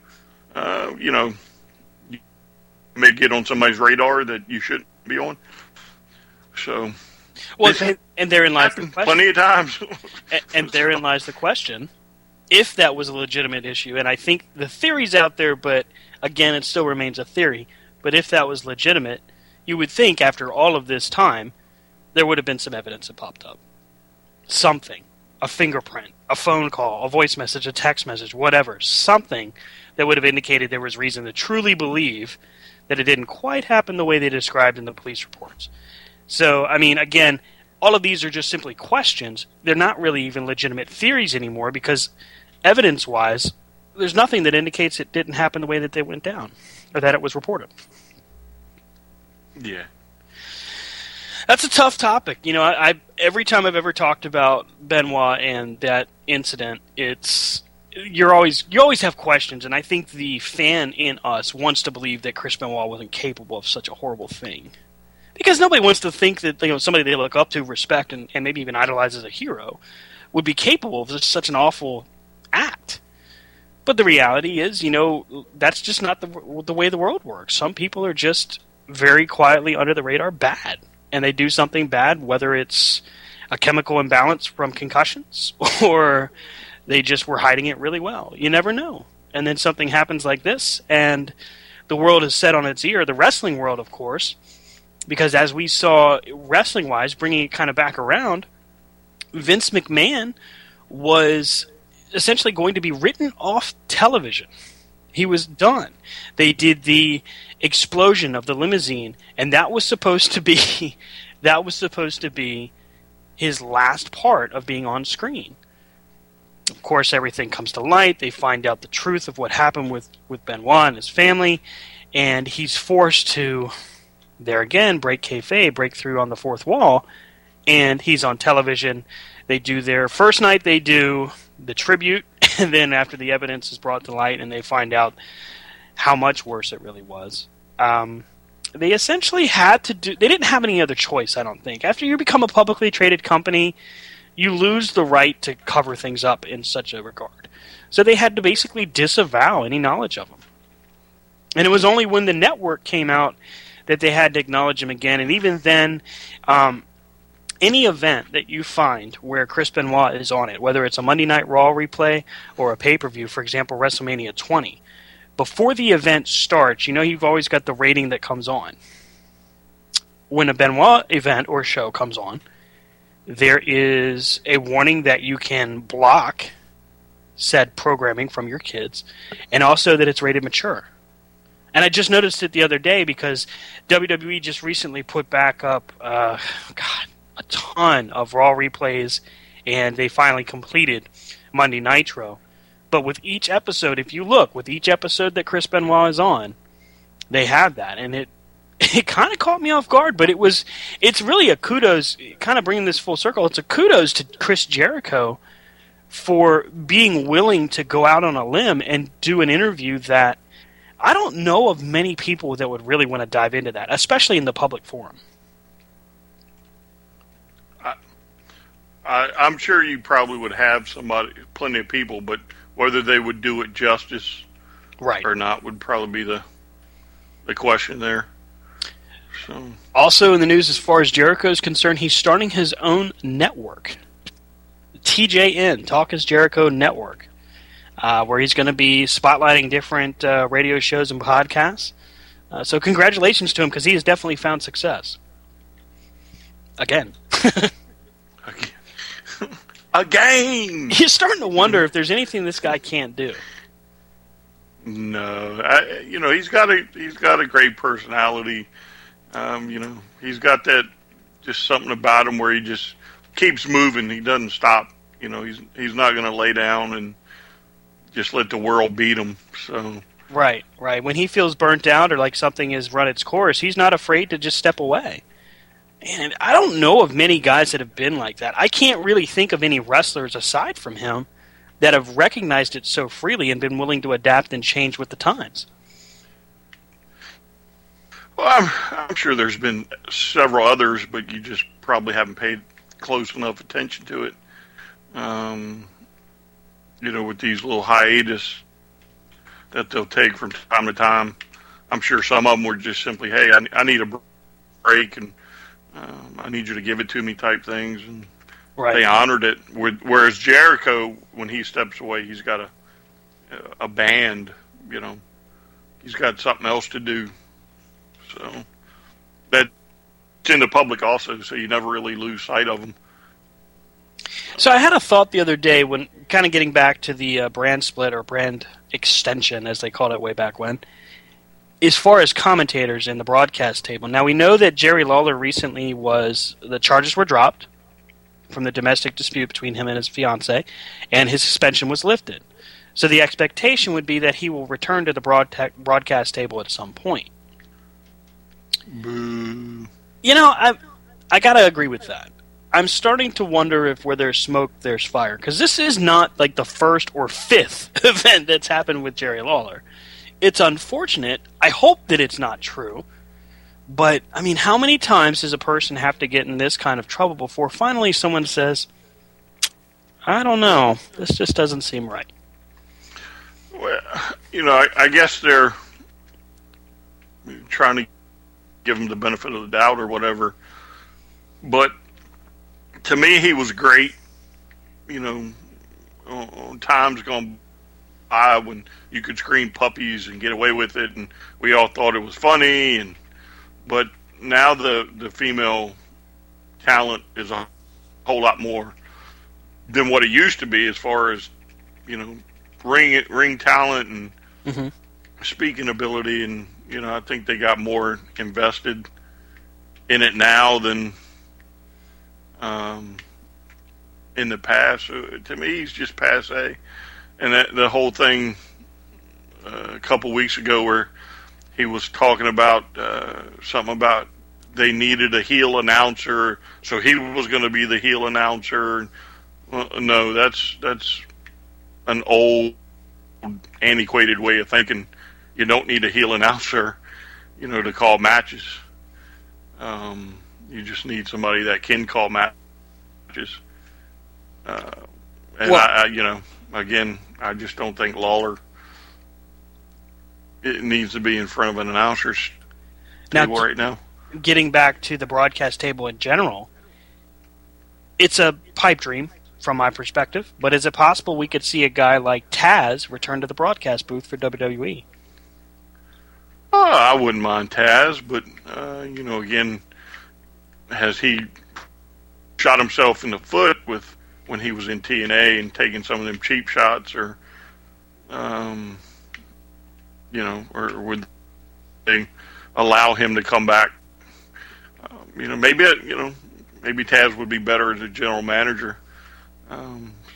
B: you may get on somebody's radar that you shouldn't be on. So,
A: well, and therein lies the question.
B: Plenty of times.
A: and therein lies the question: if that was a legitimate issue, and I think the theory's out there, but again, it still remains a theory. But if that was legitimate, you would think after all of this time, there would have been some evidence that popped up. Something. A fingerprint, a phone call, a voice message, a text message, whatever. Something that would have indicated there was reason to truly believe that it didn't quite happen the way they described in the police reports. So, again, all of these are just simply questions. They're not really even legitimate theories anymore because evidence-wise, there's nothing that indicates it didn't happen the way that they went down or that it was reported.
B: Yeah.
A: That's a tough topic. I every time I've ever talked about Benoit and that incident, you always have questions, and I think the fan in us wants to believe that Chris Benoit wasn't capable of such a horrible thing, because nobody wants to think that somebody they look up to, respect, and maybe even idolize as a hero would be capable of such an awful act. But the reality is, that's just not the way the world works. Some people are just very quietly under the radar bad, and they do something bad, whether it's a chemical imbalance from concussions or they just were hiding it really well. You never know. And then something happens like this, and the world is set on its ear. The wrestling world, of course, because as we saw wrestling-wise, bringing it kind of back around, Vince McMahon was essentially going to be written off television. He was done. They did the explosion of the limousine, and that was supposed to be his last part of being on screen. Of course, everything comes to light. They find out the truth of what happened with Benoit and his family, and he's forced to, there again, break kayfabe, break through on the fourth wall, and he's on television. They do their first night, they do the tribute, and then after the evidence is brought to light and they find out how much worse it really was, they essentially had to do... They didn't have any other choice, I don't think. After you become a publicly traded company, you lose the right to cover things up in such a regard. So they had to basically disavow any knowledge of him. And it was only when the network came out that they had to acknowledge him again. And even then, any event that you find where Chris Benoit is on it, whether it's a Monday Night Raw replay or a pay-per-view, for example, WrestleMania 20, before the event starts, you've always got the rating that comes on. When a Benoit event or show comes on, there is a warning that you can block said programming from your kids, and also that it's rated mature. And I just noticed it the other day because WWE just recently put back up, a ton of Raw replays, and they finally completed Monday Nitro. But with each episode, if you look, with each episode that Chris Benoit is on, they have that, and it kind of caught me off guard. But it's really a kudos, kind of bringing this full circle. It's a kudos to Chris Jericho for being willing to go out on a limb and do an interview that I don't know of many people that would really want to dive into that, especially in the public forum.
B: I'm sure you probably would have plenty of people, but whether they would do it justice or not would probably be the question there. So.
A: Also in the news, as far as Jericho is concerned, he's starting his own network, TJN, Talk is Jericho Network, where he's going to be spotlighting different radio shows and podcasts. So congratulations to him, because he has definitely found success. Again.
B: Again!
A: You're starting to wonder if there's anything this guy can't do.
B: No, he's got a great personality. He's got that just something about him where he just keeps moving. He doesn't stop. He's not going to lay down and just let the world beat him. So
A: right. When he feels burnt out or like something has run its course, he's not afraid to just step away. And I don't know of many guys that have been like that. I can't really think of any wrestlers aside from him that have recognized it so freely and been willing to adapt and change with the times.
B: Well, I'm sure there's been several others, but you just probably haven't paid close enough attention to it. With these little hiatus that they'll take from time to time. I'm sure some of them were just simply, hey, I need a break, and I need you to give it to me type things. And they honored it. Whereas Jericho, when he steps away, he's got a band, He's got something else to do. So that's in the public also, so you never really lose sight of them.
A: So I had a thought the other day when kind of getting back to the brand split or brand extension, as they called it way back when, as far as commentators in the broadcast table. Now, we know that Jerry Lawler recently the charges were dropped from the domestic dispute between him and his fiancée, and his suspension was lifted. So the expectation would be that he will return to the broadcast table at some point.
B: Boo.
A: I got to agree with that. I'm starting to wonder if where there's smoke, there's fire. Because this is not like the first or fifth event that's happened with Jerry Lawler. It's unfortunate. I hope that it's not true. But, I mean, how many times does a person have to get in this kind of trouble before finally someone says, I don't know, this just doesn't seem right?
B: Well, I guess they're trying to give him the benefit of the doubt or whatever. But to me, he was great. Times gone by when you could scream puppies and get away with it, and we all thought it was funny. But now the female talent is a whole lot more than what it used to be, as far as ring talent and speaking ability, and I think they got more invested in it now than in the past. To me, he's just passe. And the whole thing a couple weeks ago where he was talking about something about they needed a heel announcer, so he was going to be the heel announcer. Well, no, that's an old, antiquated way of thinking. You don't need a heel announcer, to call matches. You just need somebody that can call matches. Again, I just don't think Lawler needs to be in front of an announcer's table right now.
A: Getting back to the broadcast table in general, it's a pipe dream from my perspective, but is it possible we could see a guy like Taz return to the broadcast booth for WWE?
B: I wouldn't mind Taz, but, again, has he shot himself in the foot with when he was in TNA and taking some of them cheap shots, or would they allow him to come back? Maybe Taz would be better as a general manager.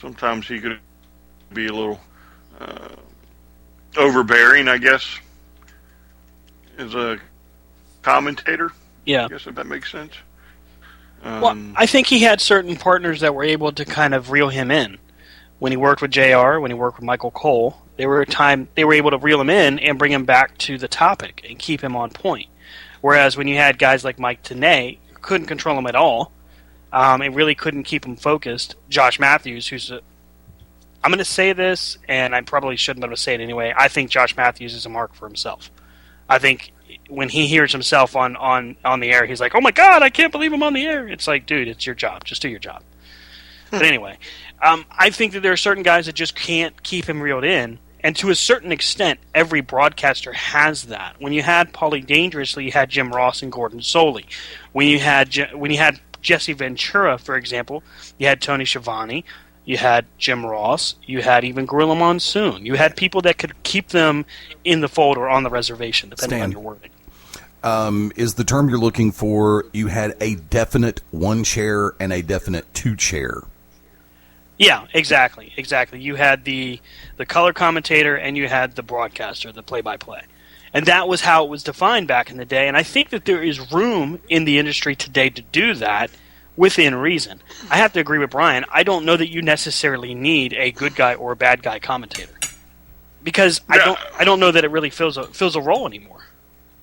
B: Sometimes he could be a little overbearing, I guess, as a commentator.
A: Yeah.
B: I guess if that makes sense.
A: Well, I think he had certain partners that were able to kind of reel him in. When he worked with JR, when he worked with Michael Cole, they were able to reel him in and bring him back to the topic and keep him on point. Whereas when you had guys like Mike Tenay, you couldn't control him at all, and really couldn't keep him focused. Josh Matthews, I'm going to say this, and I probably shouldn't, but I'm going to say it anyway. I think Josh Matthews is a mark for himself. I think when he hears himself on the air, he's like, oh my God, I can't believe I'm on the air. It's like, dude, it's your job. Just do your job. But anyway, I think that there are certain guys that just can't keep him reeled in. And to a certain extent, every broadcaster has that. When you had Paulie Dangerously, you had Jim Ross and Gordon Soley. When you had Jesse Ventura, for example, you had Tony Schiavone, you had Jim Ross, you had even Gorilla Monsoon. You had people that could keep them in the fold or on the reservation, depending on your wording.
C: Is the term you're looking for, you had a definite one chair and a definite two chair?
A: Yeah, exactly. You had the color commentator and you had the broadcaster, the play-by-play. And that was how it was defined back in the day. And I think that there is room in the industry today to do that within reason. I have to agree with Brian. I don't know that you necessarily need a good guy or a bad guy commentator. Because I don't know that it really fills a role anymore.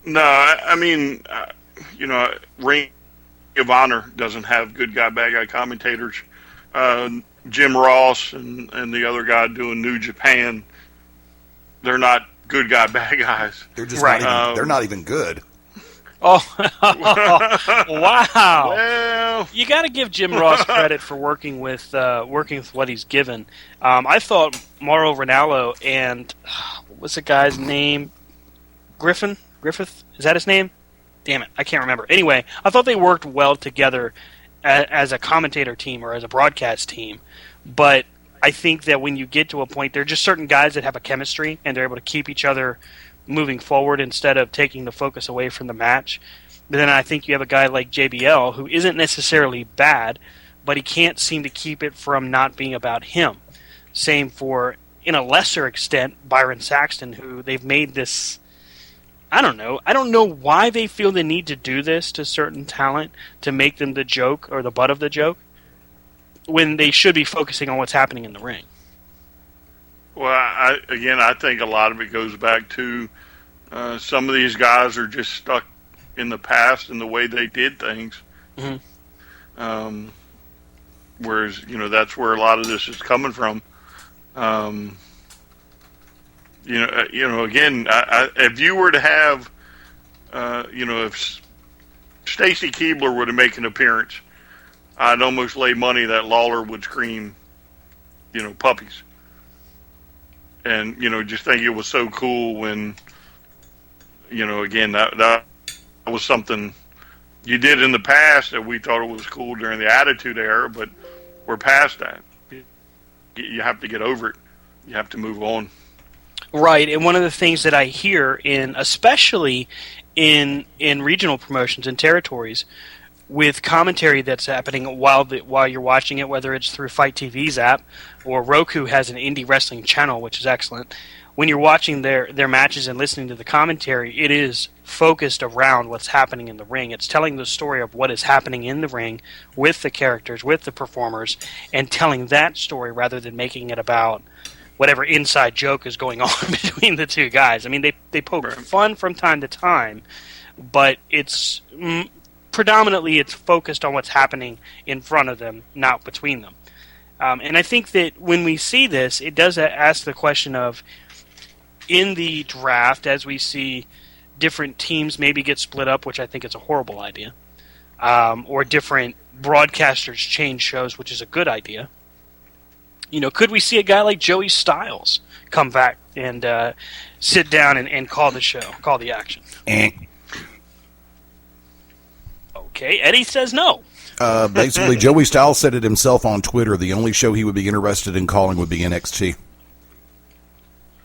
B: No, I mean, Ring of Honor doesn't have good guy, bad guy commentators. Jim Ross and the other guy doing New Japan, they're not good guy, bad guys.
C: They're just they're not even good.
A: Oh, wow!
B: Well,
A: you got to give Jim Ross credit for working with what he's given. I thought Mauro Ranallo and what's the guy's name? Griffith? Is that his name? Damn it, I can't remember. Anyway, I thought they worked well together as a commentator team or as a broadcast team. But I think that when you get to a point, there are just certain guys that have a chemistry and they're able to keep each other moving forward instead of taking the focus away from the match. But then I think you have a guy like JBL who isn't necessarily bad, but he can't seem to keep it from not being about him. Same for, in a lesser extent, Byron Saxton, who they've made this I don't know. I don't know why they feel the need to do this to certain talent to make them the joke or the butt of the joke when they should be focusing on what's happening in the ring.
B: Well, I think a lot of it goes back to some of these guys are just stuck in the past and the way they did things. Mm-hmm. Whereas, that's where a lot of this is coming from. Again, if you were to have, if Stacy Keibler were to make an appearance, I'd almost lay money that Lawler would scream, puppies. And, just think it was so cool when, again, that was something you did in the past that we thought it was cool during the Attitude Era, but we're past that. You have to get over it. You have to move on.
A: Right, and one of the things that I hear especially in regional promotions and territories, with commentary that's happening while you're watching it, whether it's through Fight TV's app or Roku has an indie wrestling channel, which is excellent. When you're watching their matches and listening to the commentary, it is focused around what's happening in the ring. It's telling the story of what is happening in the ring with the characters, with the performers, and telling that story rather than making it about whatever inside joke is going on between the two guys. I mean, they poke fun from time to time, but it's predominantly it's focused on what's happening in front of them, not between them. And I think that when we see this, it does ask the question of, in the draft, as we see different teams maybe get split up, which I think is a horrible idea, or different broadcasters change shows, which is a good idea. Could we see a guy like Joey Styles come back and sit down and call the show, call the action? Okay, Eddie says no.
C: Basically, Joey Styles said it himself on Twitter. The only show he would be interested in calling would be NXT.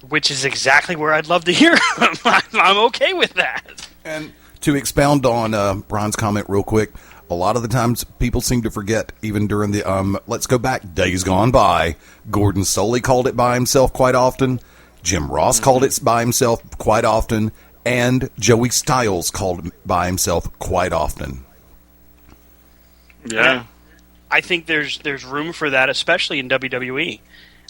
A: Which is exactly where I'd love to hear him. I'm okay with that.
C: And to expound on Brian's comment real quick, a lot of the times people seem to forget, even during the, let's go back, days gone by, Gordon Soley called it by himself quite often, Jim Ross called it by himself quite often, and Joey Styles called it by himself quite often.
B: Yeah.
A: I think there's room for that, especially in WWE.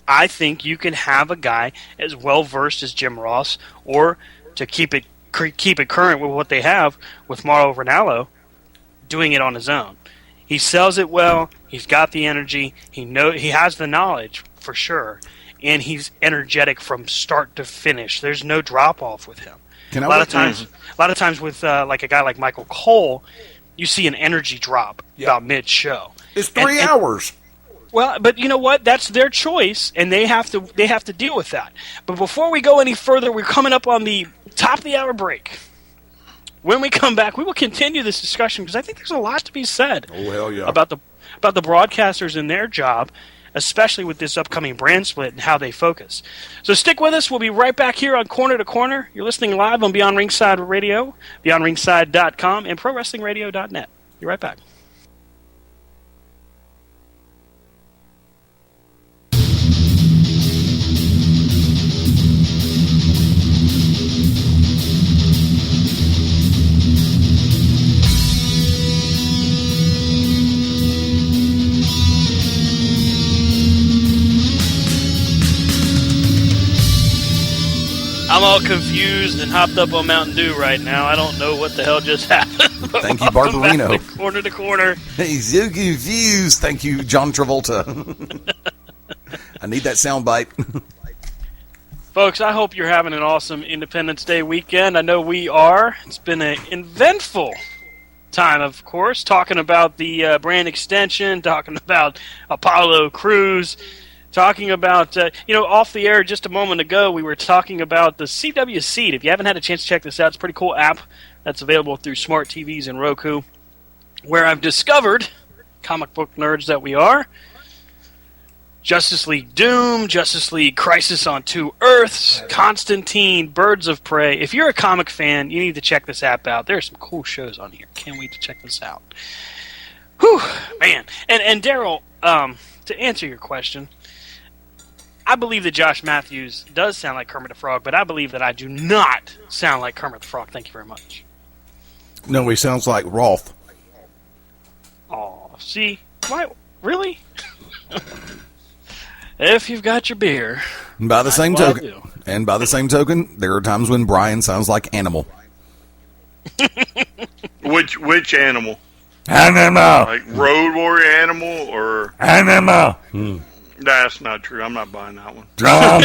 A: I think you can have a guy as well versed as Jim Ross, or to keep it current with what they have with Mauro Ranallo, doing it on his own. He sells it well. He's got the energy. He has the knowledge for sure, and he's energetic from start to finish. There's no drop off with him. A lot of times with like a guy like Michael Cole, you see an energy drop about mid show.
C: It's 3 hours.
A: Well, but you know what? That's their choice, and they have to deal with that. But before we go any further, we're coming up on the top of the hour break. When we come back, we will continue this discussion because I think there's a lot to be said about the broadcasters and their job, especially with this upcoming brand split and how they focus. So stick with us. We'll be right back here on Corner to Corner. You're listening live on Beyond Ringside Radio, BeyondRingside.com, and ProWrestlingRadio.net. Be right back. I'm all confused and hopped up on Mountain Dew right now. I don't know what the hell just happened.
C: Thank you, Barbarino.
A: Corner to corner.
C: Hey, so confused. Thank you, John Travolta. I need that soundbite.
A: Folks, I hope you're having an awesome Independence Day weekend. I know we are. It's been an eventful time, of course, talking about the brand extension, talking about Apollo Crews, talking about, off the air just a moment ago, we were talking about the CW Seed. If you haven't had a chance to check this out, it's a pretty cool app that's available through smart TVs and Roku, where I've discovered, comic book nerds that we are, Justice League Doom, Justice League Crisis on Two Earths, Constantine, Birds of Prey. If you're a comic fan, you need to check this app out. There are some cool shows on here. Can't wait to check this out. Whew, man. And Daryl, to answer your question, I believe that Josh Matthews does sound like Kermit the Frog, but I believe that I do not sound like Kermit the Frog. Thank you very much.
C: No, he sounds like Rolf.
A: Oh, see? Why? Really? If you've got your beer.
C: And by the same
A: Well, I
C: token,
A: do.
C: and by the same token, there are times when Brian sounds like Animal.
B: Which animal?
F: Animal.
B: Like Road Warrior Animal or?
F: Animal.
B: That's not true. I'm not buying that one.
F: Drum.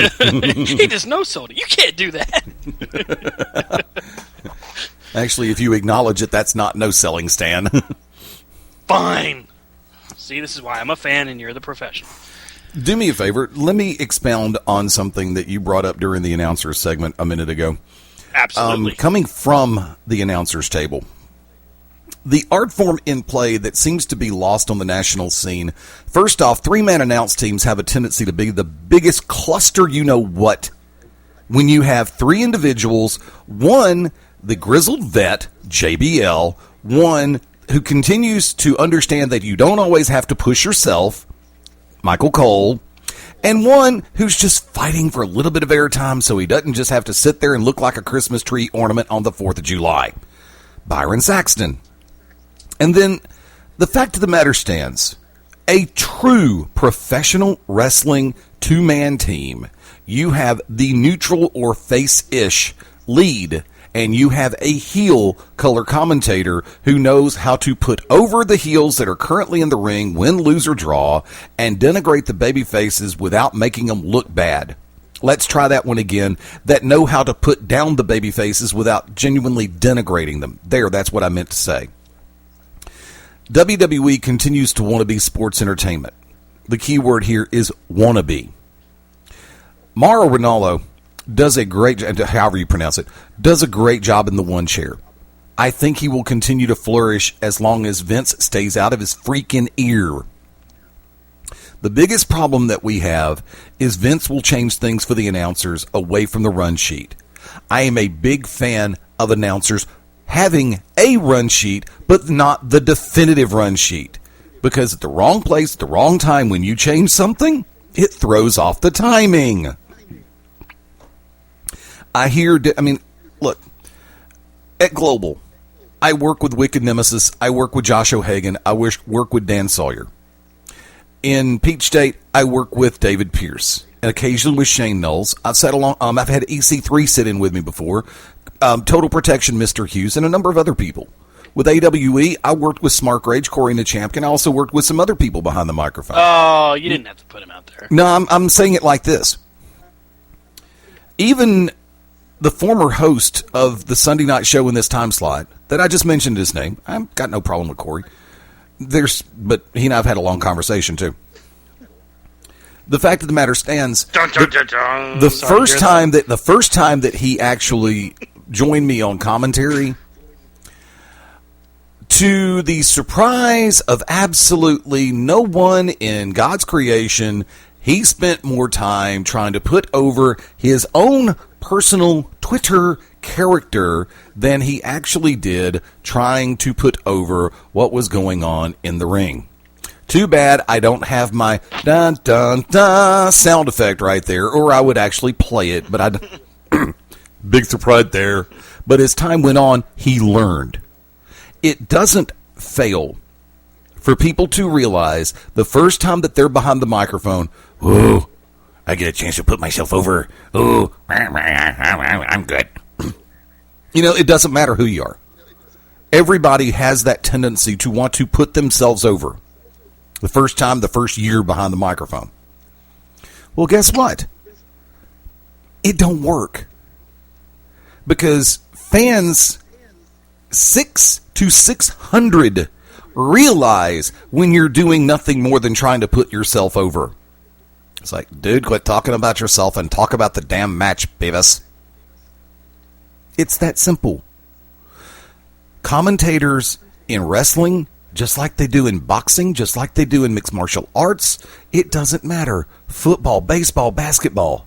A: He just knows soda. You can't do that.
C: Actually, if you acknowledge it, that's not no selling, Stan.
A: Fine. See, this is why I'm a fan and you're the professional.
C: Do me a favor. Let me expound on something that you brought up during the announcers segment a minute ago.
A: Absolutely.
C: Coming from the announcers table, the art form in play that seems to be lost on the national scene. First off, three-man announce teams have a tendency to be the biggest cluster you-know-what. When you have three individuals, one, the grizzled vet, JBL, one who continues to understand that you don't always have to push yourself, Michael Cole, and one who's just fighting for a little bit of airtime so he doesn't just have to sit there and look like a Christmas tree ornament on the 4th of July, Byron Saxton. And then the fact of the matter stands, a true professional wrestling two-man team, you have the neutral or face-ish lead, and you have a heel color commentator who knows how to put over the heels that are currently in the ring, win, lose, or draw, and denigrate the baby faces without making them look bad. Let's try that one again. That know how to put down the baby faces without genuinely denigrating them. There, that's what I meant to say. WWE continues to want to be sports entertainment. The key word here is wannabe. Mauro Ranallo does a great, however you pronounce it, does a great job in the one chair. I think he will continue to flourish as long as Vince stays out of his freaking ear. The biggest problem that we have is Vince will change things for the announcers away from the run sheet. I am a big fan of announcers having a run sheet, but not the definitive run sheet. Because at the wrong place, at the wrong time, when you change something, it throws off the timing. Look, at Global, I work with Wicked Nemesis, I work with Josh O'Hagan, I work with Dan Sawyer. In Peach State, I work with David Pierce, and occasionally with Shane Knowles. I've had EC3 sit in with me before, Total Protection, Mr. Hughes, and a number of other people. With AWE, I worked with Smart Rage, Corey Champion. I also worked with some other people behind the microphone.
A: Oh, you didn't have to put him out there.
C: No, I'm saying it like this. Even the former host of the Sunday night show in this time slot, that I just mentioned his name, I've got no problem with Corey. But he and I have had a long conversation too. The fact of the matter stands, the first time that he actually joined me on commentary, to the surprise of absolutely no one in God's creation, he spent more time trying to put over his own personal Twitter character than he actually did trying to put over what was going on in the ring. Too bad I don't have my dun dun dun sound effect right there, or I would actually play it, but big surprise there. But as time went on, he learned. It doesn't fail for people to realize the first time that they're behind the microphone, ooh, I get a chance to put myself over. Ooh, I'm good. It doesn't matter who you are. Everybody has that tendency to want to put themselves over. The first time, the first year behind the microphone. Well, guess what? It don't work. Because fans 6 to 600 realize when you're doing nothing more than trying to put yourself over. It's like, dude, quit talking about yourself and talk about the damn match, Beavis. It's that simple. Commentators in wrestling, just like they do in boxing, just like they do in mixed martial arts, it doesn't matter. Football, baseball, basketball.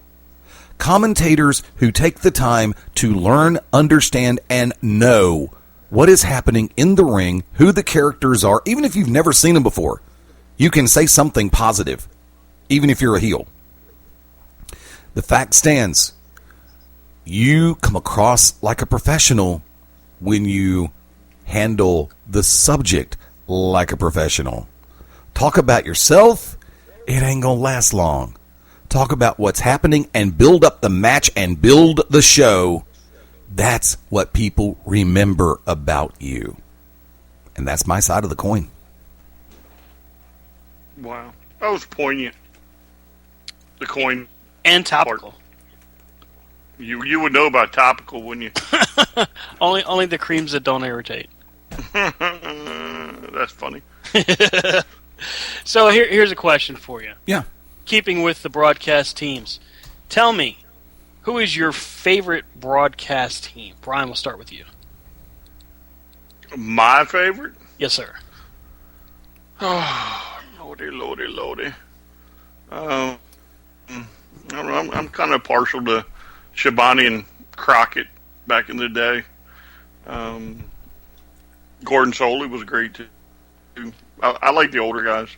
C: Commentators who take the time to learn, understand, and know what is happening in the ring, who the characters are, even if you've never seen them before. You can say something positive, even if you're a heel. The fact stands, you come across like a professional when you handle the subject like a professional. Talk about yourself, it ain't gonna last long. Talk about what's happening and build up the match and build the show. That's what people remember about you. And that's my side of the coin.
B: Wow. That was poignant. The coin.
A: And topical.
B: You would know about topical, wouldn't you?
A: only the creams that don't irritate.
B: That's funny.
A: So here's a question for you.
C: Yeah.
A: Keeping with the broadcast teams, tell me, who is your favorite broadcast team? Brian, we'll start with you.
B: My favorite?
A: Yes, sir.
B: Oh, lordy. I'm kind of partial to Schiavone and Crockett back in the day. Gordon Soley was great too. I like the older guys.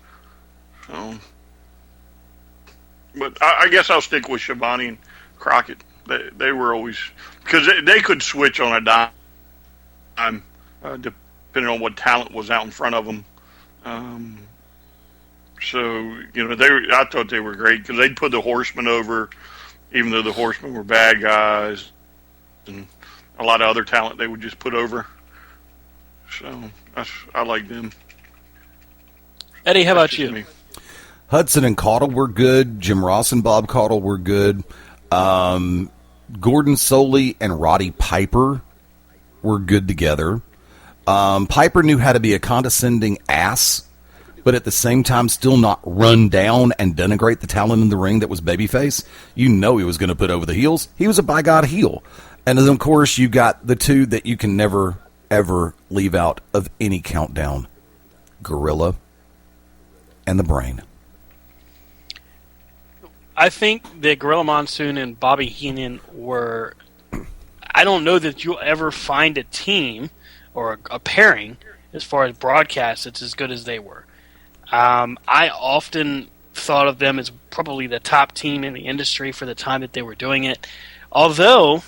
B: But I guess I'll stick with Schiavone and Crockett. They were always, because they could switch on a dime, depending on what talent was out in front of them. So I thought they were great because they'd put the Horsemen over, even though the Horsemen were bad guys, and a lot of other talent they would just put over. So I like them.
A: Eddie, how about you?
B: Me.
C: Hudson and Caudle were good. Jim Ross and Bob Caudle were good. Gordon Soley and Roddy Piper were good together. Piper knew how to be a condescending ass, but at the same time still not run down and denigrate the talent in the ring that was babyface. You know he was going to put over the heels. He was a by God heel. And then, of course, you got the two that you can never, ever leave out of any countdown. Gorilla and the Brain.
A: I think that Gorilla Monsoon and Bobby Heenan were... I don't know that you'll ever find a team or a pairing as far as broadcast that's as good as they were. I often thought of them as probably the top team in the industry for the time that they were doing it. Although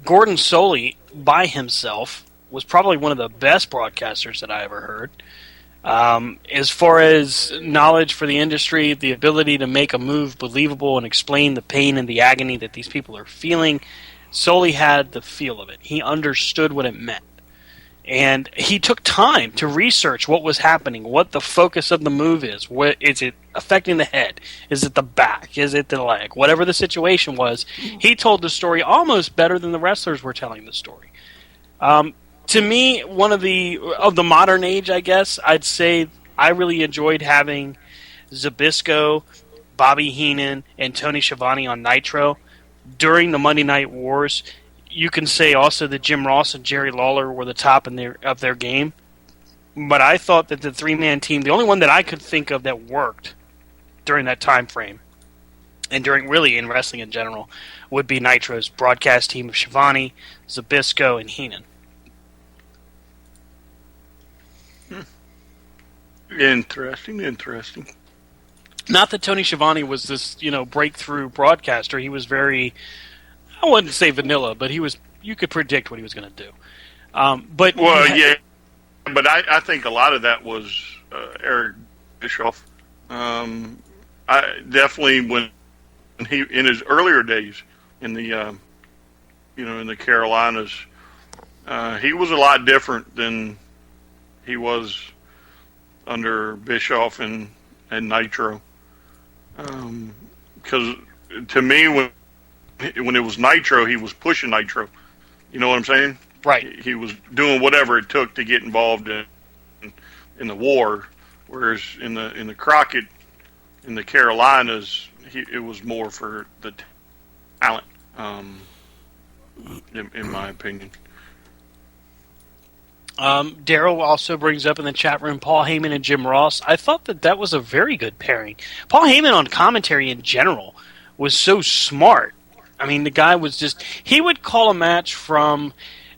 A: Gordon Soley, by himself, was probably one of the best broadcasters that I ever heard. As far as knowledge for the industry, the ability to make a move believable and explain the pain and the agony that these people are feeling, Soley had the feel of it. He understood what it meant. And he took time to research what was happening, what the focus of the move is. What, is it affecting the head? Is it the back? Is it the leg? Whatever the situation was, he told the story almost better than the wrestlers were telling the story. To me, one of the modern age, I guess, I'd say I really enjoyed having Zbyszko, Bobby Heenan, and Tony Schiavone on Nitro during the Monday Night Wars. You can say also that Jim Ross and Jerry Lawler were the top of their game. But I thought that the three-man team, the only one that I could think of that worked during that time frame, and during really in wrestling in general, would be Nitro's broadcast team of Schiavone, Zbyszko, and Heenan.
B: Interesting.
A: Not that Tony Schiavone was this, breakthrough broadcaster. He was very, I wouldn't say vanilla, but you could predict what he was going to do. But
B: I think a lot of that was Eric Bischoff. I definitely when he in his earlier days in the in the Carolinas, he was a lot different than he was under Bischoff and Nitro. Because to me, when it was Nitro, he was pushing Nitro. You know what I'm saying?
A: Right.
B: He was doing whatever it took to get involved in the war. Whereas in the Crockett, in the Carolinas, it was more for the talent. In my opinion.
A: Daryl also brings up in the chat room Paul Heyman and Jim Ross. I thought that was a very good pairing. Paul Heyman on commentary in general was so smart. I mean, the guy was he would call a match from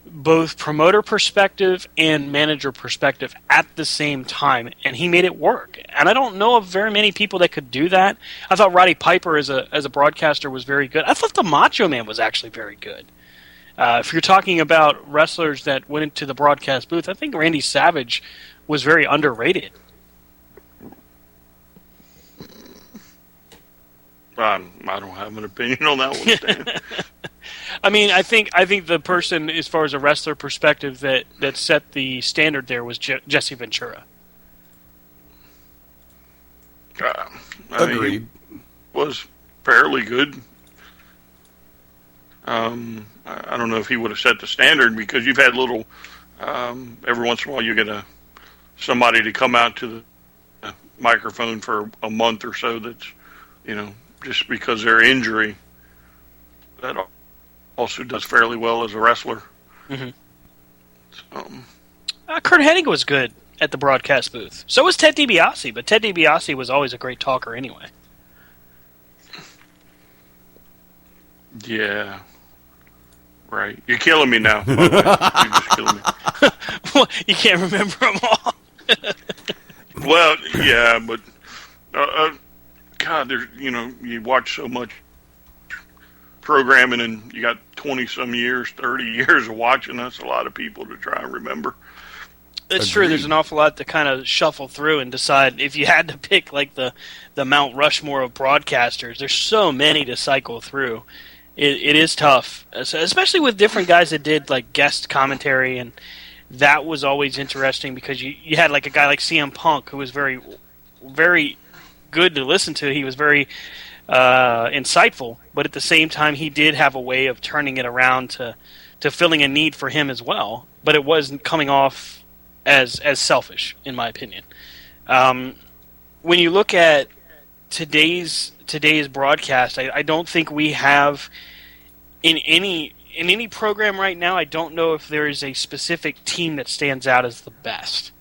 A: both promoter perspective and manager perspective at the same time, and he made it work. And I don't know of very many people that could do that. I thought Roddy Piper as a broadcaster was very good. I thought the Macho Man was actually very good. If you're talking about wrestlers that went into the broadcast booth, I think Randy Savage was very underrated.
B: I don't have an opinion on that one, Stan.
A: I mean, I think the person, as far as a wrestler perspective, that set the standard there was Jesse Ventura.
C: Agreed.
B: He was fairly good. I don't know if he would have set the standard, because you've had little. Every once in a while, you get somebody to come out to the microphone for a month or so. That's, just because of their injury, that also does fairly well as a wrestler.
A: Mm-hmm. Kurt Hennig was good at the broadcast booth. So was Ted DiBiase, but Ted DiBiase was always a great talker anyway.
B: Yeah. Right. You're killing me now. By the way. You're just killing me.
A: Well, you can't remember them all.
B: Well, yeah, but God, there's you watch so much programming, and you got 20-some years, 30 years of watching. That's a lot of people to try and remember.
A: It's true. There's an awful lot to kind of shuffle through and decide. If you had to pick like the Mount Rushmore of broadcasters, there's so many to cycle through. It is tough, especially with different guys that did like guest commentary, and that was always interesting because you had like a guy like CM Punk who was very, very good to listen to. He was very insightful, but at the same time, he did have a way of turning it around to filling a need for him as well. But it wasn't coming off as selfish, in my opinion. When you look at today's broadcast, I don't think we have in any program right now. I don't know if there is a specific team that stands out as the best.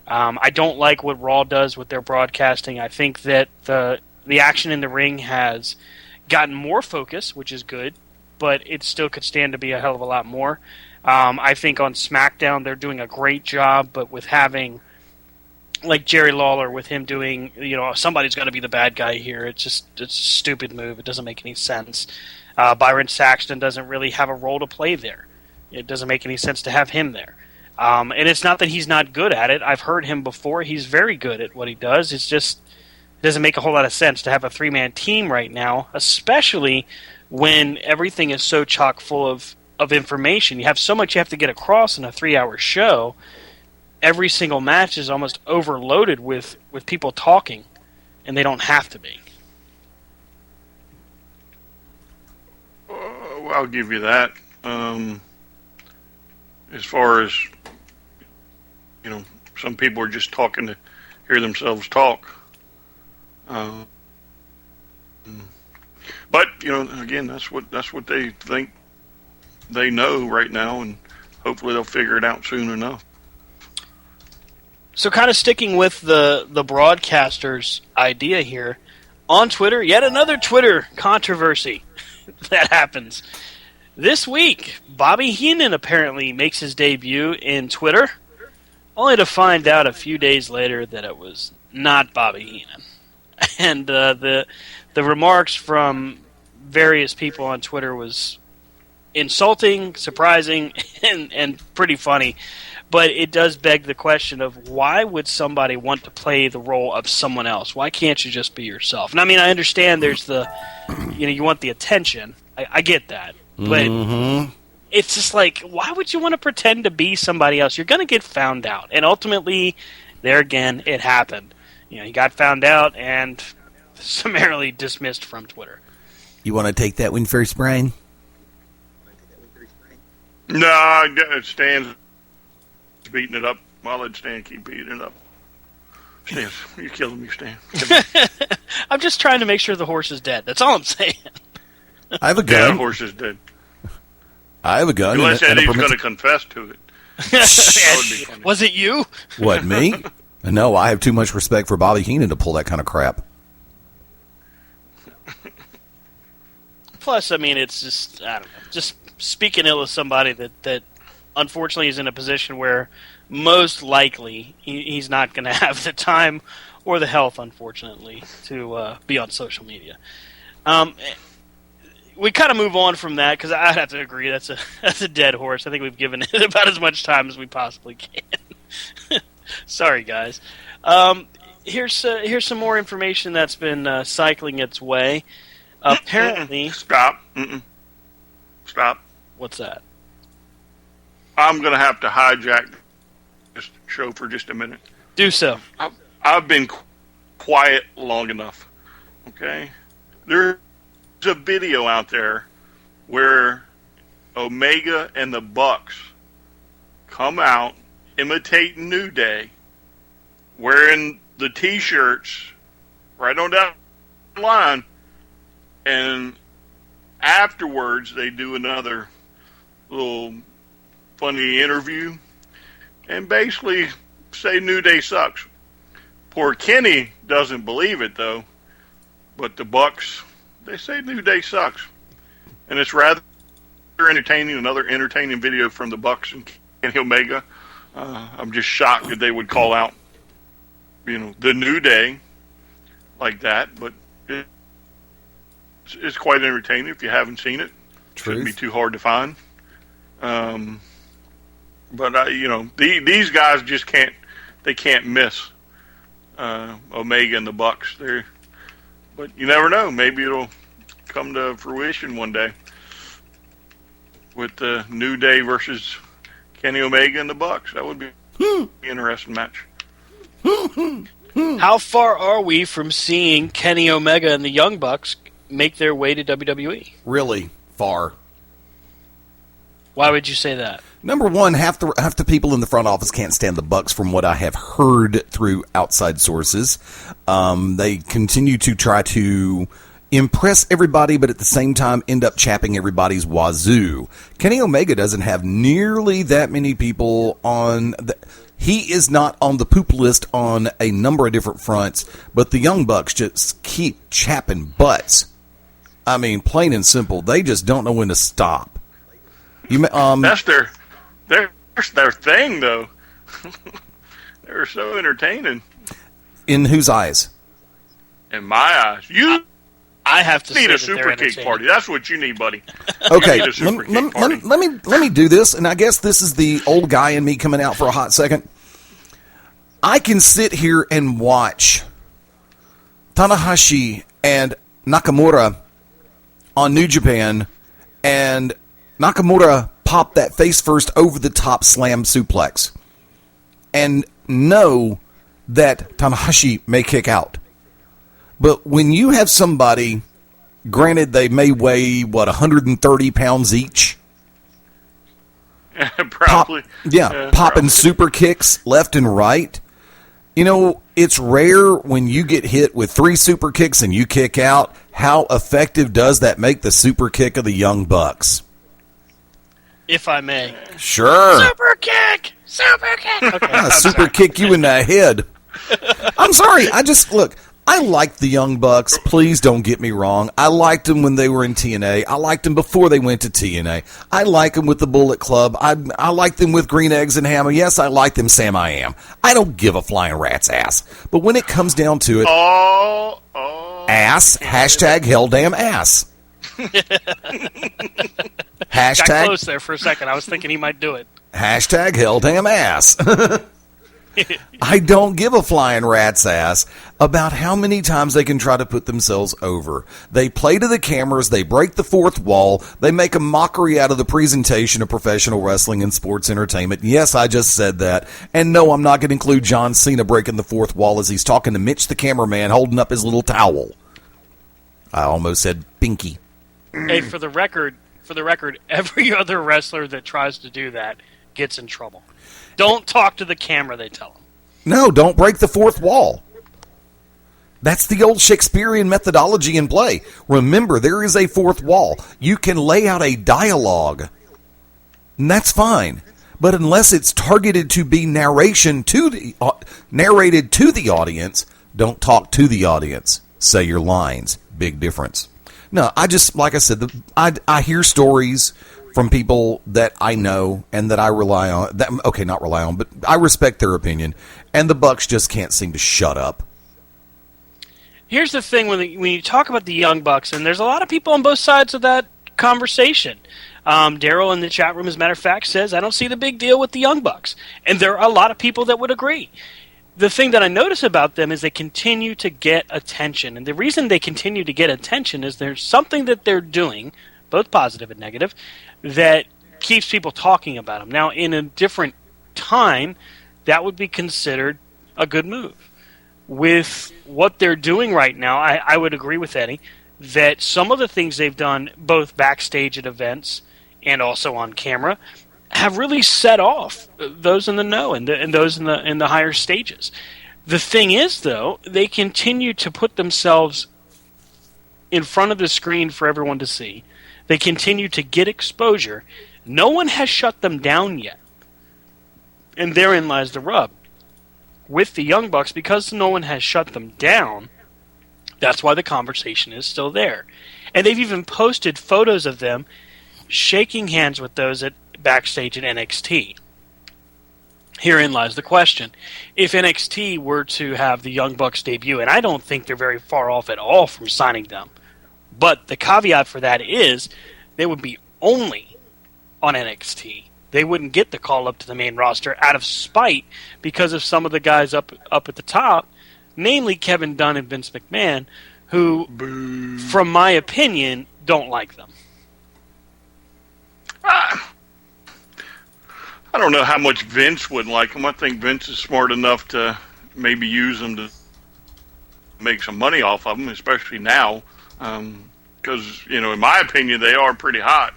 A: I don't like what Raw does with their broadcasting. I think that the action in the ring has gotten more focus, which is good, but it still could stand to be a hell of a lot more. I think on SmackDown they're doing a great job, but with having like Jerry Lawler, with him doing, somebody's got to be the bad guy here. It's a stupid move. It doesn't make any sense. Byron Saxton doesn't really have a role to play there. It doesn't make any sense to have him there. And it's not that he's not good at it. I've heard him before. He's very good at what he does. It's just doesn't make a whole lot of sense to have a three-man team right now, especially when everything is so chock full of information. You have so much you have to get across in a 3-hour show. Every single match is almost overloaded with people talking, and they don't have to be.
B: I'll give you that. As far as, some people are just talking to hear themselves talk. But, again, that's what they think they know right now, and hopefully they'll figure it out soon enough.
A: So kind of sticking with the broadcasters idea here, on Twitter, yet another Twitter controversy that happens. This week, Bobby Heenan apparently makes his debut in Twitter, only to find out a few days later that it was not Bobby Heenan. And the remarks from various people on Twitter was insulting, surprising, and pretty funny. But it does beg the question of why would somebody want to play the role of someone else? Why can't you just be yourself? And I mean, I understand there's you want the attention. I get that. But it's just like, why would you want to pretend to be somebody else? You're going to get found out. And ultimately, there again, it happened. He got found out and summarily dismissed from Twitter.
D: You want to take that one first, Brian?
B: No, Stan's beating it up. I'll let Stan keep beating it up. Stan, you're killing me, Stan.
A: I'm just trying to make sure the horse is dead. That's all I'm saying.
C: I have a gun.
B: Yeah, the horse is dead.
C: I have a gun.
B: Unless Eddie's going to confess to it. That would be funny.
A: Was it you?
C: What, me? No, I have too much respect for Bobby Heenan to pull that kind of crap.
A: Plus, I mean, it's just, I don't know, just speaking ill of somebody that unfortunately is in a position where most likely he's not going to have the time or the health, unfortunately, to be on social media. We kind of move on from that because I have to agree that's a dead horse. I think we've given it about as much time as we possibly can. Sorry, guys. Here's some more information that's been cycling its way. Apparently,
B: Stop. Stop.
A: What's that?
B: I'm going to have to hijack this show for just a minute.
A: Do so.
B: I've been quiet long enough. Okay? There's a video out there where Omega and the Bucks come out imitating New Day, wearing the T-shirts right on down the line, and afterwards they do another little funny interview and basically say New Day sucks. Poor Kenny doesn't believe it though, but the Bucks, they say New Day sucks, and it's rather entertaining. Another entertaining video from the Bucks and Kenny Omega. I'm just shocked that they would call out, the New Day like that, but it's quite entertaining if you haven't seen it. Shouldn't be too hard to find. But these guys just can't miss Omega and the Bucks. But you never know. Maybe it'll come to fruition one day with the New Day versus Kenny Omega and the Bucks. That would be an interesting match.
A: How far are we from seeing Kenny Omega and the Young Bucks make their way to WWE?
C: Really far.
A: Why would you say that?
C: Number one, half the people in the front office can't stand the Bucks from what I have heard through outside sources. They continue to try to impress everybody, but at the same time end up chapping everybody's wazoo. Kenny Omega doesn't have nearly that many people on he is not on the poop list on a number of different fronts, but the Young Bucks just keep chapping butts. I mean, plain and simple, they just don't know when to stop.
B: That's their thing, though. They're so entertaining.
C: In whose eyes?
B: In my eyes.
A: I have to
B: need
A: say
B: a super kick party. That's what you need, buddy.
C: Okay,
B: you need a super kick party.
C: let me do this, and I guess this is the old guy in me coming out for a hot second. I can sit here and watch Tanahashi and Nakamura on New Japan, and Nakamura popped that face first over the top slam suplex and know that Tanahashi may kick out. But when you have somebody, granted they may weigh, 130 pounds each?
B: Probably.
C: Popping
B: probably.
C: super kicks left and right. It's rare when you get hit with 3 super kicks and you kick out. How effective does that make the super kick of the Young Bucks?
A: If I may.
C: Sure.
A: Super kick! Super kick! Okay,
C: super kick you in the head. I'm sorry. I liked the Young Bucks. Please don't get me wrong. I liked them when they were in TNA. I liked them before they went to TNA. I like them with the Bullet Club. I like them with Green Eggs and Ham. Yes, I like them Sam I Am. I don't give a flying rat's ass. But when it comes down to it, ass, hashtag hell damn ass. Hashtag,
A: got close there for a second. I was thinking he might do it.
C: Hashtag hell damn ass. I don't give a flying rat's ass about how many times they can try to put themselves over. They play to the cameras, they break the fourth wall, they make a mockery out of the presentation of professional wrestling and sports entertainment. Yes, I just said that. And no, I'm not going to include John Cena breaking the fourth wall as he's talking to Mitch the cameraman holding up his little towel. I almost said Pinky.
A: Hey, for the record, every other wrestler that tries to do that gets in trouble. Don't talk to the camera, they tell them.
C: No, don't break the fourth wall. That's the old Shakespearean methodology in play. Remember, there is a fourth wall. You can lay out a dialogue, and that's fine. But unless it's targeted to be narrated to the audience, don't talk to the audience. Say your lines. Big difference. No, like I said, I hear stories from people that I know and that I rely on. Not rely on, but I respect their opinion. And the Bucks just can't seem to shut up.
A: Here's the thing when you talk about the Young Bucks, and there's a lot of people on both sides of that conversation. Daryl in the chat room, as a matter of fact, says, I don't see the big deal with the Young Bucks. And there are a lot of people that would agree. The thing that I notice about them is they continue to get attention. And the reason they continue to get attention is there's something that they're doing, both positive and negative, that keeps people talking about them. Now, in a different time, that would be considered a good move. With what they're doing right now, I would agree with Eddie that some of the things they've done, both backstage at events and also on camera, have really set off those in the know and those in the higher stages. The thing is, though, they continue to put themselves in front of the screen for everyone to see. They continue to get exposure. No one has shut them down yet. And therein lies the rub. With the Young Bucks, because no one has shut them down, that's why the conversation is still there. And they've even posted photos of them shaking hands with those at backstage at NXT. Herein lies the question. If NXT were to have the Young Bucks debut, and I don't think they're very far off at all from signing them, but the caveat for that is they would be only on NXT. They wouldn't get the call up to the main roster out of spite because of some of the guys up at the top, namely Kevin Dunn and Vince McMahon, who, from my opinion, don't like them.
B: I don't know how much Vince wouldn't like them. I think Vince is smart enough to maybe use them to make some money off of them, especially now. Because, in my opinion, they are pretty hot.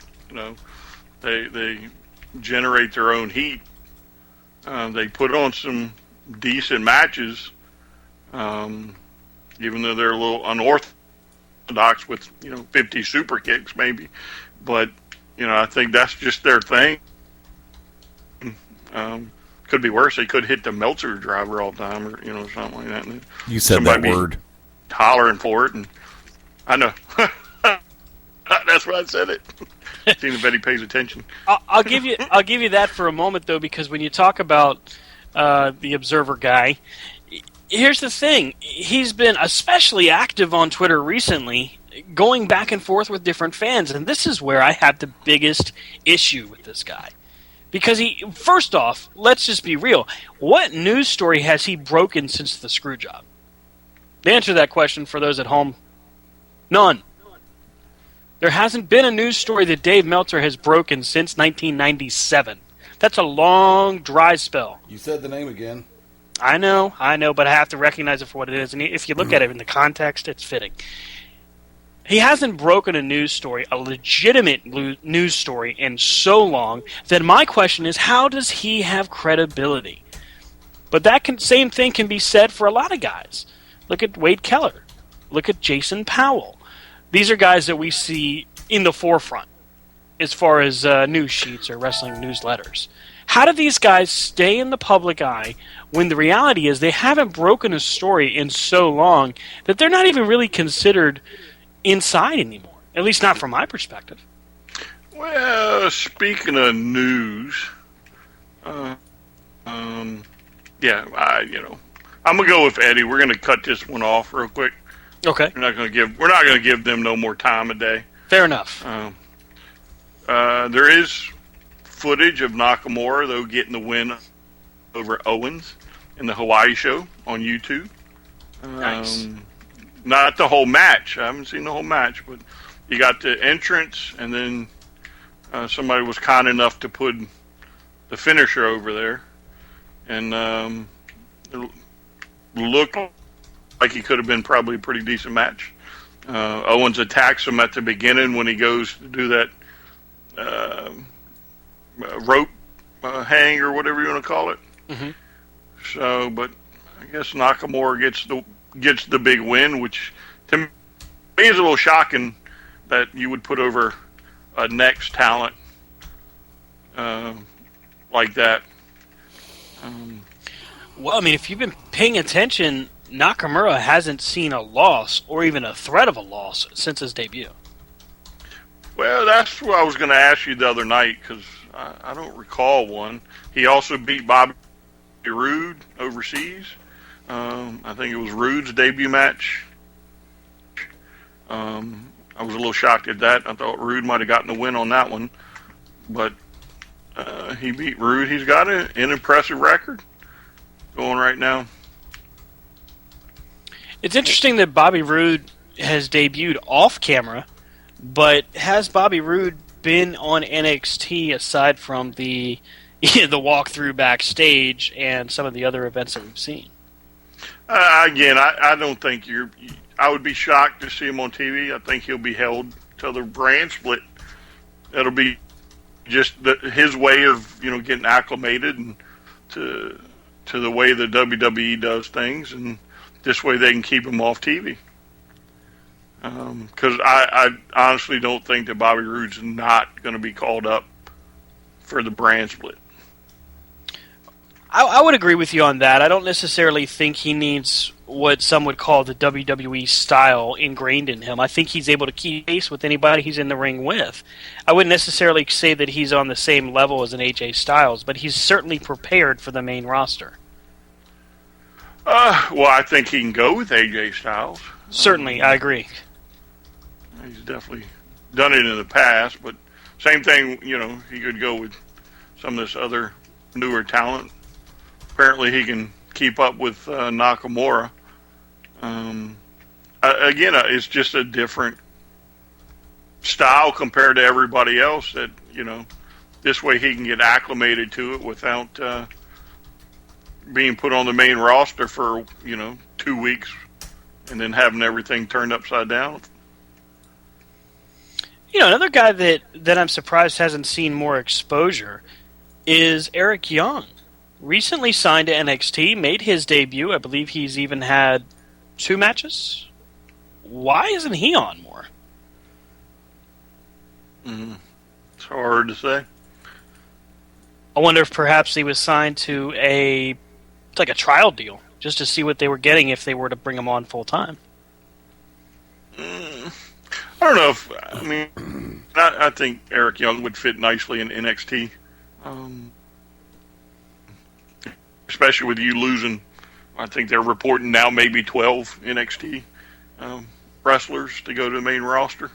B: They generate their own heat. They put on some decent matches, even though they're a little unorthodox with 50 super kicks maybe. But I think that's just their thing. Could be worse. They could hit the Meltzer driver all the time, or something like that. And
C: you said that word.
B: Hollering for it, and I know. That's why I said it. Seeing if Eddie pays attention.
A: I'll give you that for a moment, though, because when you talk about the Observer guy, here's the thing: he's been especially active on Twitter recently, going back and forth with different fans, and this is where I have the biggest issue with this guy. Because first off, let's just be real. What news story has he broken since the screw job? The answer to that question for those at home, none. There hasn't been a news story that Dave Meltzer has broken since 1997. That's a long, dry spell.
C: You said the name again.
A: I know, but I have to recognize it for what it is. And if you look at it in the context, it's fitting. He hasn't broken a news story, a legitimate news story, in so long that my question is, how does he have credibility? But that same thing can be said for a lot of guys. Look at Wade Keller. Look at Jason Powell. These are guys that we see in the forefront as far as news sheets or wrestling newsletters. How do these guys stay in the public eye when the reality is they haven't broken a story in so long that they're not even really considered inside anymore? At least not from my perspective.
B: Well, speaking of news, I'm gonna go with Eddie. We're gonna cut this one off real quick.
A: Okay.
B: We're not gonna give them no more time a day.
A: Fair enough.
B: There is footage of Nakamura though getting the win over Owens in the Hawaii show on YouTube.
A: Nice.
B: Not the whole match. I haven't seen the whole match, but you got the entrance, and then somebody was kind enough to put the finisher over there, and it looked like it could have been probably a pretty decent match. Owens attacks him at the beginning when he goes to do that rope hang or whatever you want to call it.
A: Mm-hmm.
B: So, but I guess Nakamura gets the big win, which to me is a little shocking that you would put over a next talent like that.
A: Well, I mean, if you've been paying attention, Nakamura hasn't seen a loss or even a threat of a loss since his debut.
B: Well, that's what I was going to ask you the other night because I don't recall one. He also beat Bobby Roode overseas. I think it was Roode's debut match. I was a little shocked at that. I thought Roode might have gotten the win on that one, but he beat Roode. He's got an impressive record going right now.
A: It's interesting that Bobby Roode has debuted off camera, but has Bobby Roode been on NXT aside from the walkthrough backstage and some of the other events that we've seen?
B: Again, I don't think I would be shocked to see him on TV. I think he'll be held to the brand split. It'll be just his way of getting acclimated and to the way the WWE does things, and this way they can keep him off TV. Because I honestly don't think that Bobby Roode's not going to be called up for the brand split.
A: I would agree with you on that. I don't necessarily think he needs what some would call the WWE style ingrained in him. I think he's able to keep pace with anybody he's in the ring with. I wouldn't necessarily say that he's on the same level as an AJ Styles, but he's certainly prepared for the main roster.
B: Well, I think he can go with AJ Styles.
A: Certainly, I agree.
B: He's definitely done it in the past, but same thing, he could go with some of this other newer talent. Apparently he can keep up with Nakamura. Again, it's just a different style compared to everybody else that, this way he can get acclimated to it without being put on the main roster for, 2 weeks and then having everything turned upside down.
A: Another guy that I'm surprised hasn't seen more exposure is Eric Young. Recently signed to NXT, made his debut. I believe he's even had 2 matches. Why isn't he on more?
B: It's hard to say.
A: I wonder if perhaps he was signed to a trial deal, just to see what they were getting if they were to bring him on full time.
B: I don't know I think Eric Young would fit nicely in NXT. Especially with you losing, I think they're reporting now maybe 12 NXT wrestlers to go to the main roster.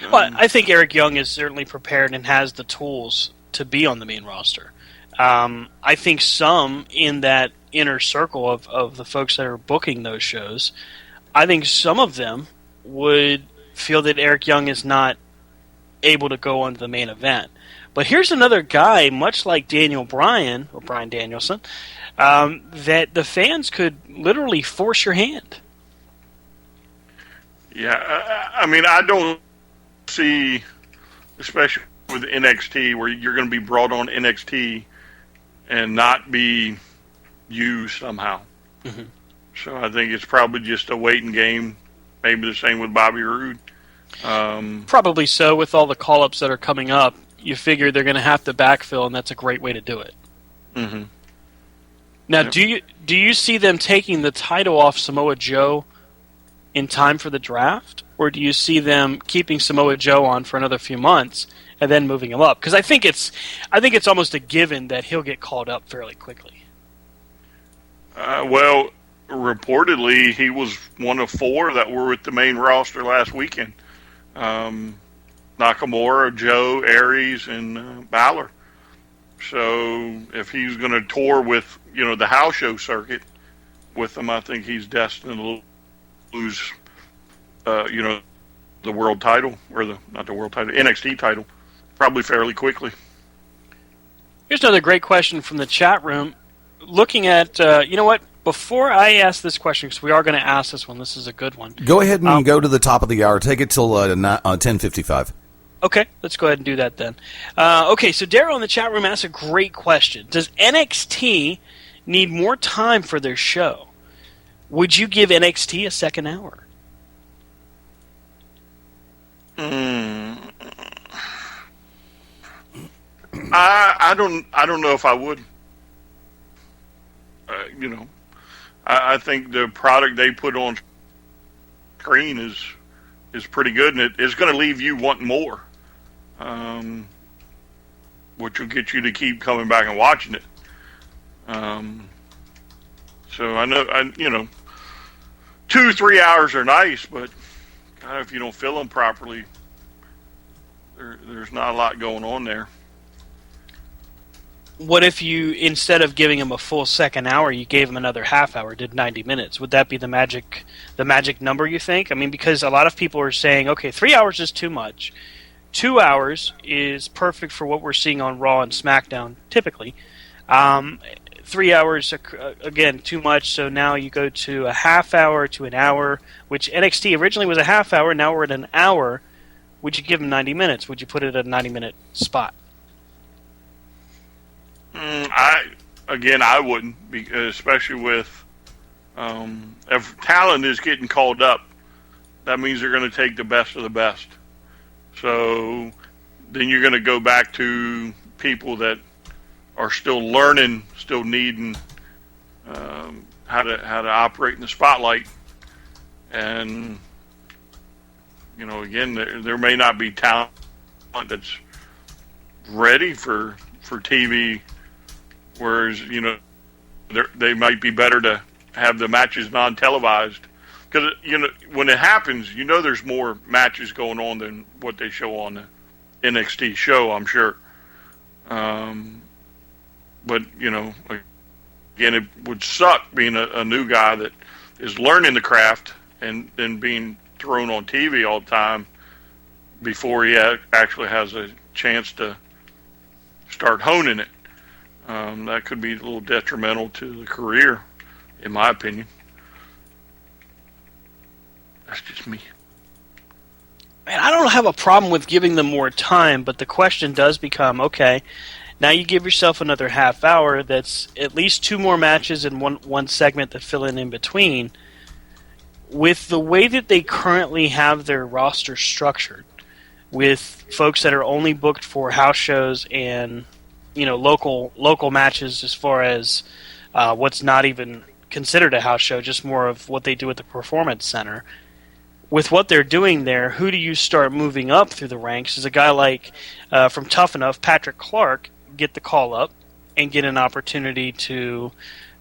A: Well, I think Eric Young is certainly prepared and has the tools to be on the main roster. I think some in that inner circle of the folks that are booking those shows, I think some of them would feel that Eric Young is not able to go on to the main event. But here's another guy, much like Daniel Bryan, or Bryan Danielson, that the fans could literally force your hand.
B: Yeah, I don't see, especially with NXT, where you're going to be brought on NXT and not be used somehow. Mm-hmm. So I think it's probably just a waiting game. Maybe the same with Bobby Roode.
A: Probably so. With all the call-ups that are coming up, you figure they're going to have to backfill, and that's a great way to do it.
B: Mm-hmm.
A: Now, yep. Do you see them taking the title off Samoa Joe in time for the draft, or do you see them keeping Samoa Joe on for another few months and then moving him up? Because I think it's almost a given that he'll get called up fairly quickly.
B: Well, reportedly, he was one of 4 that were with the main roster last weekend. Nakamura, Joe, Aries, and Balor. So if he's going to tour with, the house show circuit with them, I think he's destined to lose, the world title, or not the world title, NXT title, probably fairly quickly.
A: Here's another great question from the chat room. Looking at, before I ask this question, because we are going to ask this one, this is a good one.
C: Go ahead and go to the top of the hour. Take it till 10:55.
A: Okay, let's go ahead and do that then. Okay, so Daryl in the chat room asked a great question. Does NXT need more time for their show? Would you give NXT a second hour?
B: I don't know if I would. I think the product they put on screen is is pretty good, and it's going to leave you wanting more, which will get you to keep coming back and watching it. So I know, 2-3 hours are nice, but God, if you don't fill them properly, there's not a lot going on there.
A: What if you, instead of giving him a full second hour, you gave him another half hour, did 90 minutes? Would that be the magic number, you think? I mean, because a lot of people are saying, okay, 3 hours is too much. 2 hours is perfect for what we're seeing on Raw and SmackDown, typically. 3 hours, again, too much, so now you go to a half hour to an hour, which NXT originally was a half hour, now we're at an hour. Would you give him 90 minutes? Would you put it at a 90-minute spot? I wouldn't, especially with if talent is getting called up, that means they're going to take the best of the best. So then you're going to go back to people that are still learning, still needing how to operate in the spotlight, and again, there may not be talent that's ready for TV. Whereas, they might be better to have the matches non-televised. Because, when it happens, there's more matches going on than what they show on the NXT show, I'm sure. But, again, it would suck being a new guy that is learning the craft and then being thrown on TV all the time before he actually has a chance to start honing it. That could be a little detrimental to the career, in my opinion. That's just me. Man, I don't have a problem with giving them more time, but the question does become, okay, now you give yourself another half hour, that's at least 2 more matches and one segment to fill in between. With the way that they currently have their roster structured, with folks that are only booked for house shows and local matches, as far as what's not even considered a house show, just more of what they do at the Performance Center. With what they're doing there, who do you start moving up through the ranks? Does a guy like, from Tough Enough, Patrick Clark, get the call up and get an opportunity to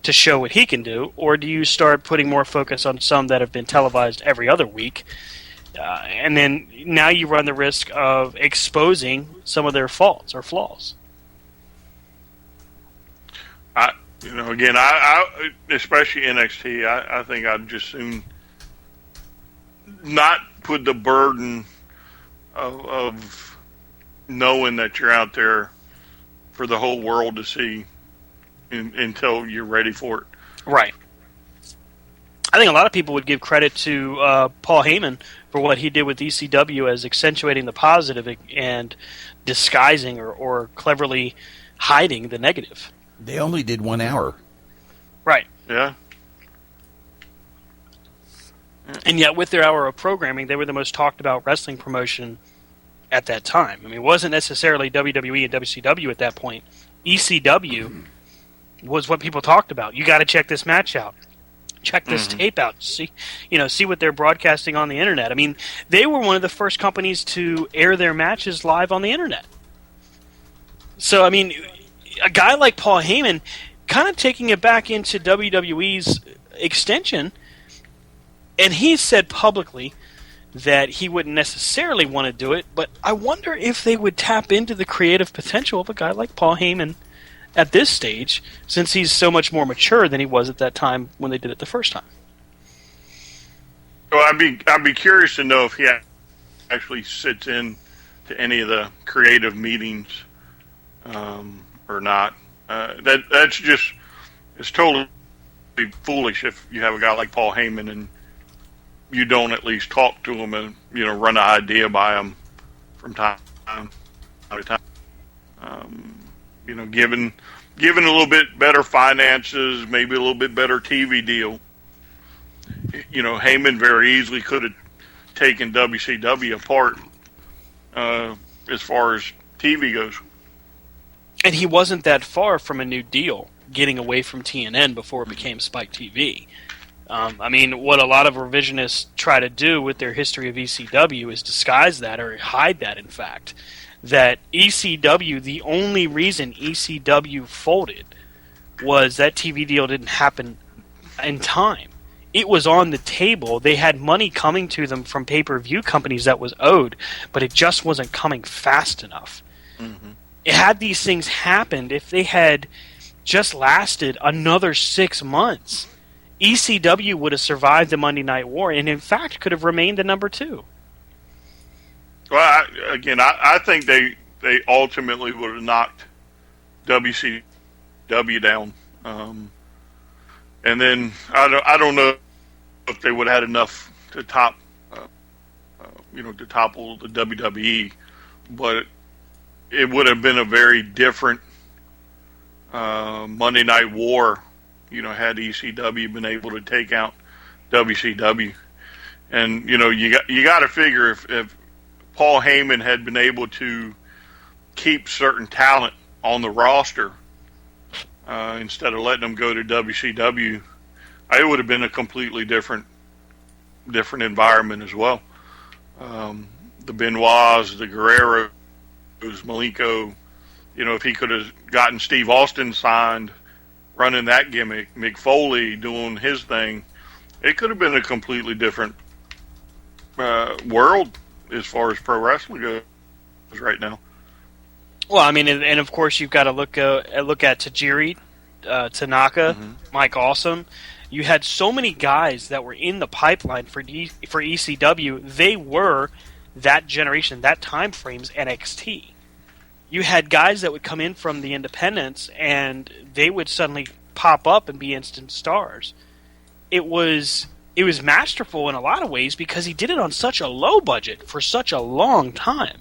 A: show what he can do? Or do you start putting more focus on some that have been televised every other week? And then now you run the risk of exposing some of their faults or flaws.
B: Again, I especially NXT, I think I'd just soon not put the burden of knowing that you're out there for the whole world to see until you're ready for it.
A: Right. I think a lot of people would give credit to Paul Heyman for what he did with ECW as accentuating the positive and disguising or cleverly hiding the negative.
C: They only did 1 hour.
A: Right.
B: Yeah.
A: And yet, with their hour of programming, they were the most talked about wrestling promotion at that time. I mean, it wasn't necessarily WWE and WCW at that point. ECW was what people talked about. You got to check this match out. Check this tape out. See what they're broadcasting on the internet. I mean, they were one of the first companies to air their matches live on the internet. So, I mean, a guy like Paul Heyman, kind of taking it back into WWE's extension, and he said publicly that he wouldn't necessarily want to do it, but I wonder if they would tap into the creative potential of a guy like Paul Heyman at this stage, since he's so much more mature than he was at that time when they did it the first time.
B: Well, I'd be curious to know if he actually sits in to any of the creative meetings or not. That's just, it's totally foolish if you have a guy like Paul Heyman and you don't at least talk to him and run an idea by him from time to time. Given a little bit better finances, maybe a little bit better TV deal. Heyman very easily could have taken WCW apart as far as TV goes.
A: And he wasn't that far from a new deal, getting away from TNN before it became Spike TV. I mean, what a lot of revisionists try to do with their history of ECW is disguise that or hide that, in fact. That ECW, the only reason ECW folded was that TV deal didn't happen in time. It was on the table. They had money coming to them from pay-per-view companies that was owed, but it just wasn't coming fast enough. Mm-hmm. Had these things happened, if they had just lasted another 6 months, ECW would have survived the Monday Night War, and in fact could have remained the number 2.
B: Well, I think they ultimately would have knocked WCW down, and then I don't know if they would have had enough to top, to topple the WWE, but it would have been a very different Monday Night War. Had ECW been able to take out WCW, and you got to figure if Paul Heyman had been able to keep certain talent on the roster instead of letting them go to WCW, it would have been a completely different environment as well. The Benoits, the Guerreros, Malenko, if he could have gotten Steve Austin signed, running that gimmick, Mick Foley doing his thing, it could have been a completely different world as far as pro wrestling goes right now.
A: Well, I mean, and of course you've got to look at Tajiri, Tanaka, mm-hmm. Mike Awesome. You had so many guys that were in the pipeline for ECW. They were that generation, that time frame's NXT. You had guys that would come in from the independents, and they would suddenly pop up and be instant stars. It was masterful in a lot of ways because he did it on such a low budget for such a long time.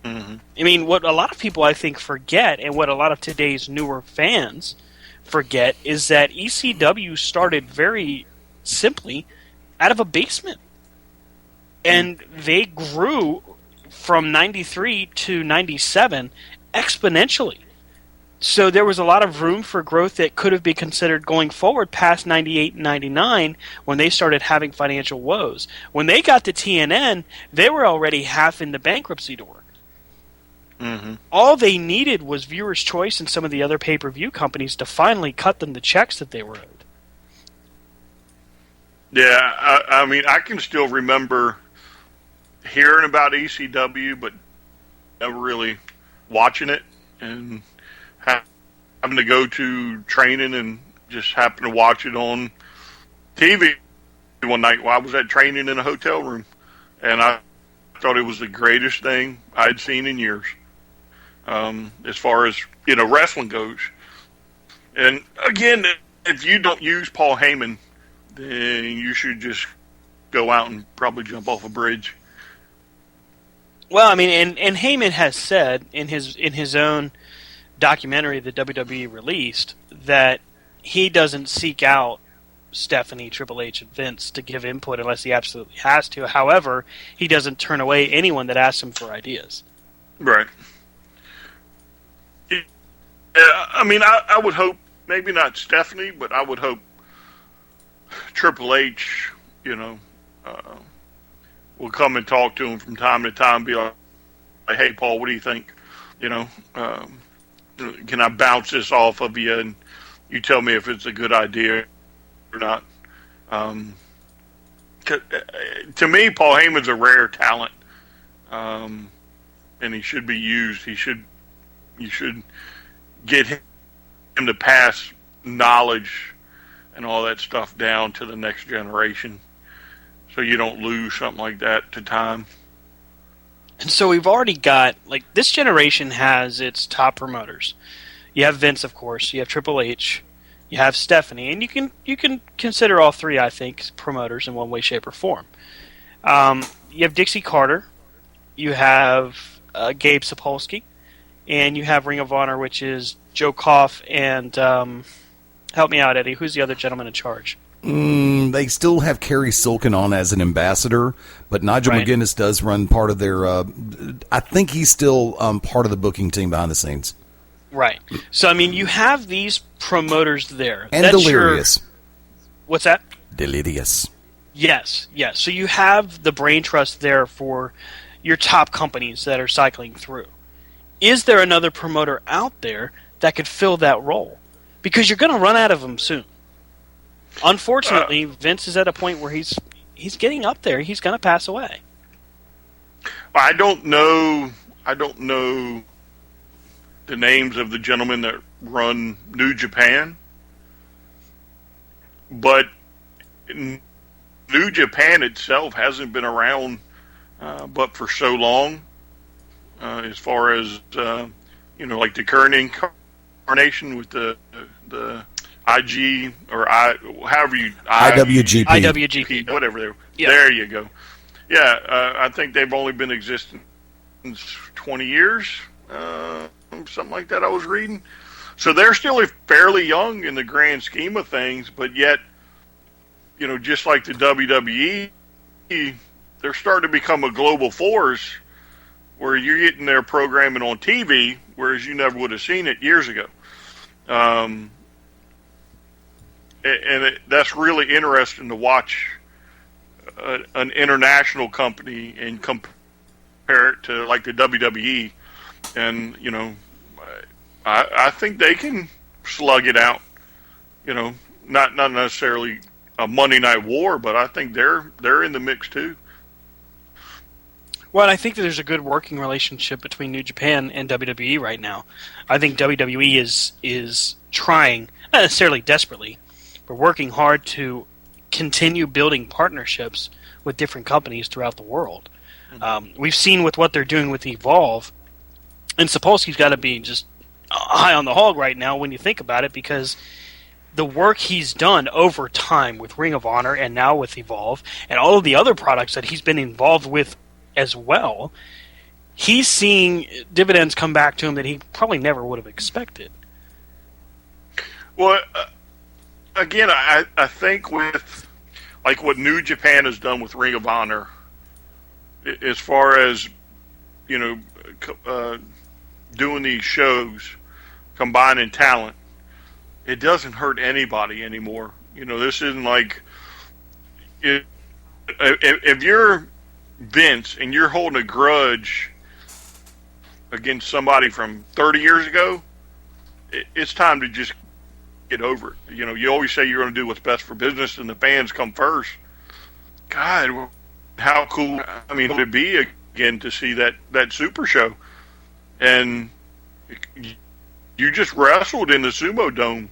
A: Mm-hmm. I mean, what a lot of people, I think, forget, and what a lot of today's newer fans forget, is that ECW started very simply out of a basement. And they grew from 93 to 97 exponentially. So there was a lot of room for growth that could have been considered going forward past 98 and 99 when they started having financial woes. When they got to TNN, they were already half in the bankruptcy door. Mm-hmm. All they needed was viewers' choice and some of the other pay-per-view companies to finally cut them the checks that they were owed.
B: Yeah, I mean, I can still remember hearing about ECW, but never really watching it, and having to go to training and just happen to watch it on TV one night while I was at training in a hotel room, and I thought it was the greatest thing I'd seen in years, as far as wrestling goes. And again, if you don't use Paul Heyman, then you should just go out and probably jump off a bridge.
A: Well, I mean, and Heyman has said in his own documentary that WWE released that he doesn't seek out Stephanie, Triple H, and Vince to give input unless he absolutely has to. However, he doesn't turn away anyone that asks him for ideas.
B: Right. I mean, I would hope, maybe not Stephanie, but I would hope Triple H, will come and talk to him from time to time, be like, hey, Paul, what do you think? Can I bounce this off of you and you tell me if it's a good idea or not? To me, Paul Heyman's a rare talent, and he should be used. You should get him to pass knowledge and all that stuff down to the next generation, so you don't lose something like that to time.
A: And so we've already got, this generation has its top promoters. You have Vince, of course. You have Triple H. You have Stephanie. And you can consider all three, I think, promoters in one way, shape, or form. You have Dixie Carter. You have Gabe Sapolsky. And you have Ring of Honor, which is Joe Koff and, help me out, Eddie, who's the other gentleman in charge?
C: They still have Kerry Silken on as an ambassador, but Nigel McGuinness does run part of their. I think he's still part of the booking team behind the scenes.
A: Right. So I mean, you have these promoters there,
C: and Delirious.
A: What's that?
C: Delirious.
A: Yes. So you have the brain trust there for your top companies that are cycling through. Is there another promoter out there that could fill that role? Because you're going to run out of them soon. Unfortunately, Vince is at a point where he's getting up there. He's going to pass away.
B: I don't know the names of the gentlemen that run New Japan, but New Japan itself hasn't been around but for so long, as far as like the current incarnation with the IG or
C: IWGP.
A: IWGP.
B: Whatever.
A: Yeah.
B: There you go. Yeah, I think they've only been existing 20 years, something like that I was reading. So they're still fairly young in the grand scheme of things, but yet, just like the WWE, they're starting to become a global force where you're getting their programming on TV, whereas you never would have seen it years ago. And that's really interesting to watch an international company and compare it to like the WWE. And, I think they can slug it out, not necessarily a Monday Night War, but I think they're in the mix too.
A: Well, I think that there's a good working relationship between New Japan and WWE right now. I think WWE is trying, not necessarily desperately, but working hard to continue building partnerships with different companies throughout the world. Mm-hmm. We've seen with what they're doing with Evolve, and Sapolsky's got to be just high on the hog right now when you think about it, because the work he's done over time with Ring of Honor and now with Evolve and all of the other products that he's been involved with as well, he's seeing dividends come back to him that he probably never would have expected.
B: Well, again, I think with like what New Japan has done with Ring of Honor, as far as doing these shows, combining talent, it doesn't hurt anybody anymore. This isn't like if you're Vince and you're holding a grudge against somebody from 30 years ago, it's time to just get over it. You always say you're going to do what's best for business and the fans come first. God, how cool, would it be again to see that Super Show? And you just wrestled in the Sumo Dome.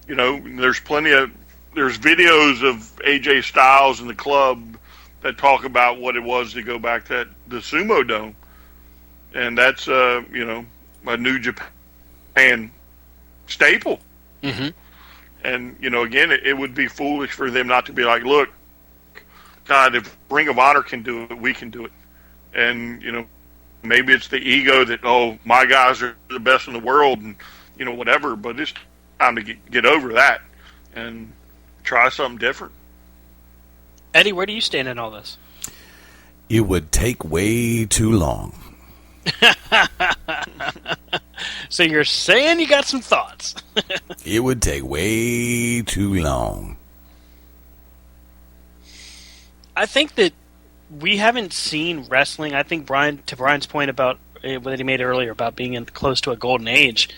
B: There's videos of AJ Styles in the club that talk about what it was to go back to the Sumo Dome. And that's, a New Japan staple.
A: Mm-hmm.
B: And, again, it would be foolish for them not to be like, look, God, if Ring of Honor can do it, we can do it. And, maybe it's the ego that, oh, my guys are the best in the world and, whatever. But it's time to get over that and try something different.
A: Eddie, where do you stand in all this?
C: It would take way too long.
A: So you're saying you got some thoughts.
C: It would take way too long.
A: I think that we haven't seen wrestling. I think to Brian's point about what he made earlier about being close to a golden age,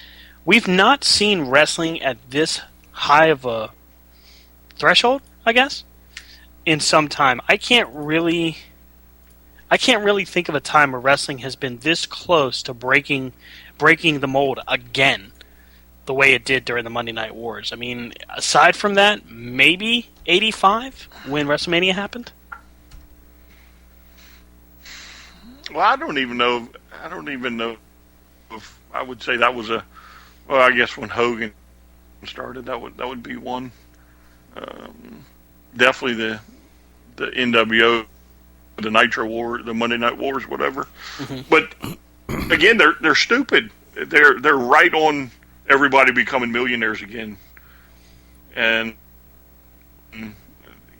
A: we've not seen wrestling at this high of a threshold, I guess, in some time. I can't really think of a time where wrestling has been this close to breaking the mold again, the way it did during the Monday Night Wars. Aside from that, maybe 85 when WrestleMania happened.
B: Well, I don't even know if I would say that was I guess when Hogan started, that would be one. Definitely the NWO, the Nitro War, the Monday Night Wars, whatever. Mm-hmm. But again, they're stupid. They're right on everybody becoming millionaires again, and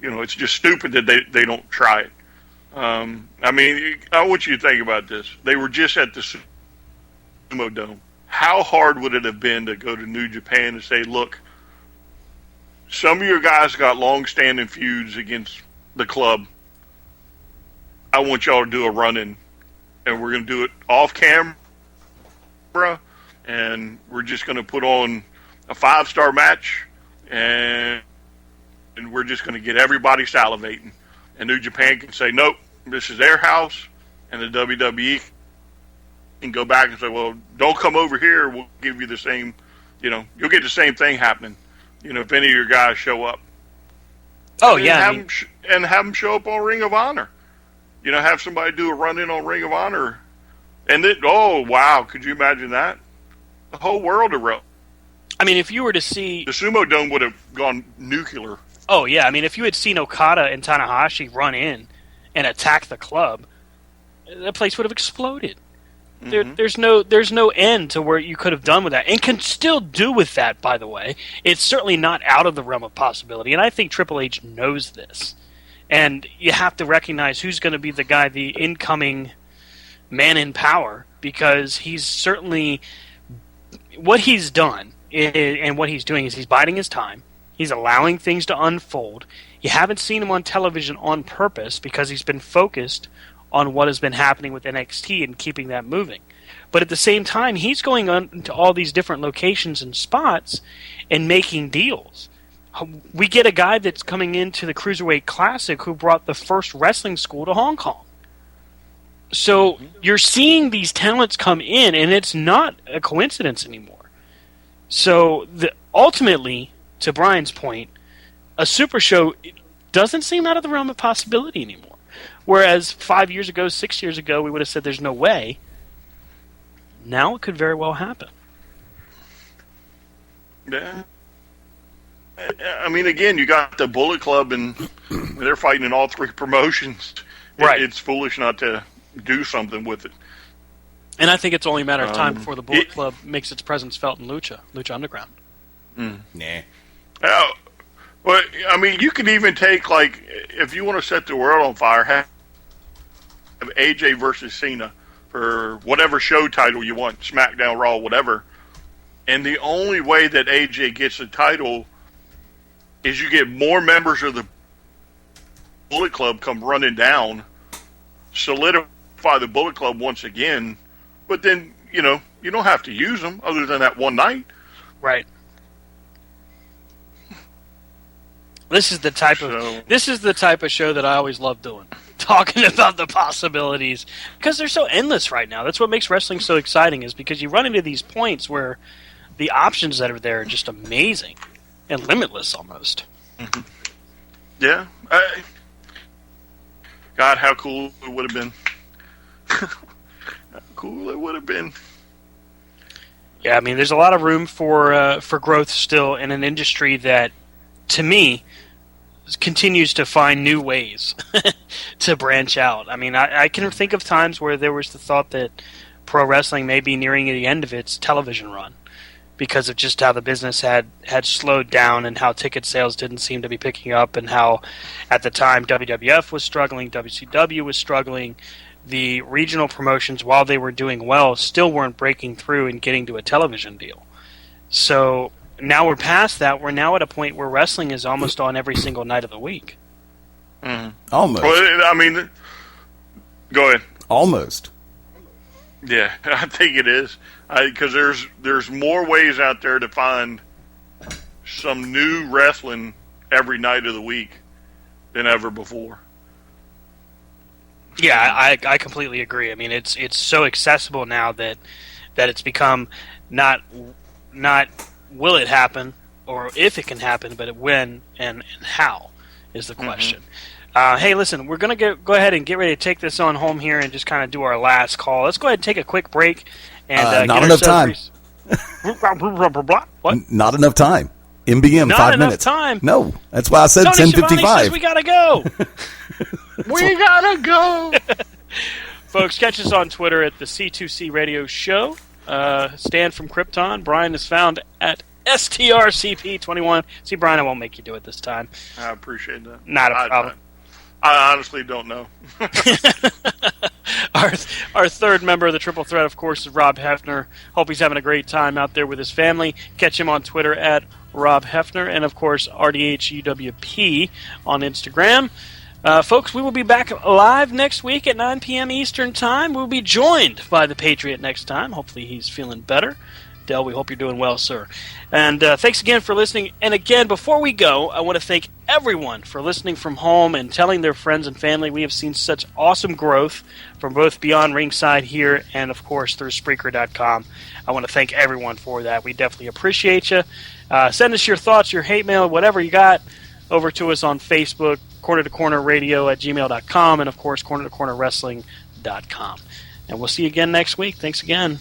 B: it's just stupid that they don't try it. I want you to think about this. They were just at the Sumo Dome. How hard would it have been to go to New Japan and say, look, some of your guys got long-standing feuds against the club. I want y'all to do a run-in, and we're going to do it off camera, and we're just going to put on a 5-star match, and we're just going to get everybody salivating. And New Japan can say, nope, this is their house, and the WWE can go back and say, well, don't come over here. We'll give you the same, you'll get the same thing happening, if any of your guys show up.
A: Oh,
B: and
A: yeah.
B: have them show up on Ring of Honor. Have somebody do a run-in on Ring of Honor. And then, oh, wow, could you imagine that? The whole world erupted.
A: I mean, if you were to see...
B: The Sumo Dome would have gone nuclear.
A: Oh, yeah. I mean, if you had seen Okada and Tanahashi run in and attack the club, the place would have exploded.
B: Mm-hmm.
A: There's no end to where you could have done with that, and can still do with that, by the way. It's certainly not out of the realm of possibility, and I think Triple H knows this. And you have to recognize who's going to be the guy, the incoming man in power, because he's certainly... What he's done and what he's doing is he's biding his time. He's allowing things to unfold. You haven't seen him on television on purpose because he's been focused on what has been happening with NXT and keeping that moving. But at the same time, he's going on to all these different locations and spots and making deals. We get a guy that's coming into the Cruiserweight Classic who brought the first wrestling school to Hong Kong. So you're seeing these talents come in, and it's not a coincidence anymore. So ultimately, to Brian's point, a Super Show doesn't seem out of the realm of possibility anymore. Whereas 5 years ago, 6 years ago, we would have said there's no way. Now it could very well happen.
B: Yeah. I mean, again, you got the Bullet Club, and they're fighting in all three promotions.
A: Right.
B: It's foolish not to do something with it.
A: And I think it's only a matter of time before the Bullet Club makes its presence felt in Lucha Underground.
C: Nah.
B: Well, I mean, you could even take, like, if you want to set the world on fire, have AJ versus Cena for whatever show title you want, SmackDown, Raw, whatever. And the only way that AJ gets the title is you get more members of the Bullet Club come running down, solidify the Bullet Club once again, but then, you don't have to use them other than that one night.
A: Right. This is the type of show that I always love doing. Talking about the possibilities, because they're so endless right now. That's what makes wrestling so exciting, is because you run into these points where the options that are there are just amazing and limitless almost.
B: Mm-hmm. Yeah. God, how cool it would have been. How cool it would have been.
A: Yeah, I mean, there's a lot of room for growth still in an industry that, to me, continues to find new ways to branch out. I mean, I can think of times where there was the thought that pro wrestling may be nearing the end of its television run because of just how the business had slowed down and how ticket sales didn't seem to be picking up, and how at the time WWF was struggling, WCW was struggling. The regional promotions, while they were doing well, still weren't breaking through and getting to a television deal. So now we're past that. We're now at a point where wrestling is almost on every single night of the week.
B: Mm.
C: Almost.
B: Well, I mean, go ahead.
C: Almost.
B: Yeah, I think it is. Because there's more ways out there to find some new wrestling every night of the week than ever before.
A: Yeah, I completely agree. I mean, it's so accessible now that it's become not will it happen or if it can happen, but when and how is the question. Mm-hmm. Hey, listen, we're going to go ahead and get ready to take this on home here and just kind of do our last call. Let's go ahead and take a quick break. And
C: not enough time.
A: What?
C: Not enough time. MBM,
A: not
C: 5 minutes.
A: Time.
C: No, that's why I said
A: Tony
C: 10:55.
A: Says we gotta go.
B: We gotta go.
A: Folks, catch us on Twitter at the C2C Radio Show. Stan from Krypton. Brian is found at STRCP21. See, Brian, I won't make you do it this time.
B: I appreciate that.
A: Not a problem.
B: I honestly don't know.
A: Our third member of the Triple Threat, of course, is Rob Hefner. Hope he's having a great time out there with his family. Catch him on Twitter at Rob Hefner, and, of course, RDHUWP on Instagram. Folks, we will be back live next week at 9 p.m. Eastern Time. We'll be joined by the Patriot next time. Hopefully he's feeling better. Del, we hope you're doing well, sir. And thanks again for listening. And again, before we go, I want to thank everyone for listening from home and telling their friends and family. We have seen such awesome growth from both Beyond Ringside here and, of course, through Spreaker.com. I want to thank everyone for that. We definitely appreciate you. Send us your thoughts, your hate mail, whatever you got, over to us on Facebook, corner2cornerradio@gmail.com, and, of course, corner2cornerwrestling.com. And we'll see you again next week. Thanks again.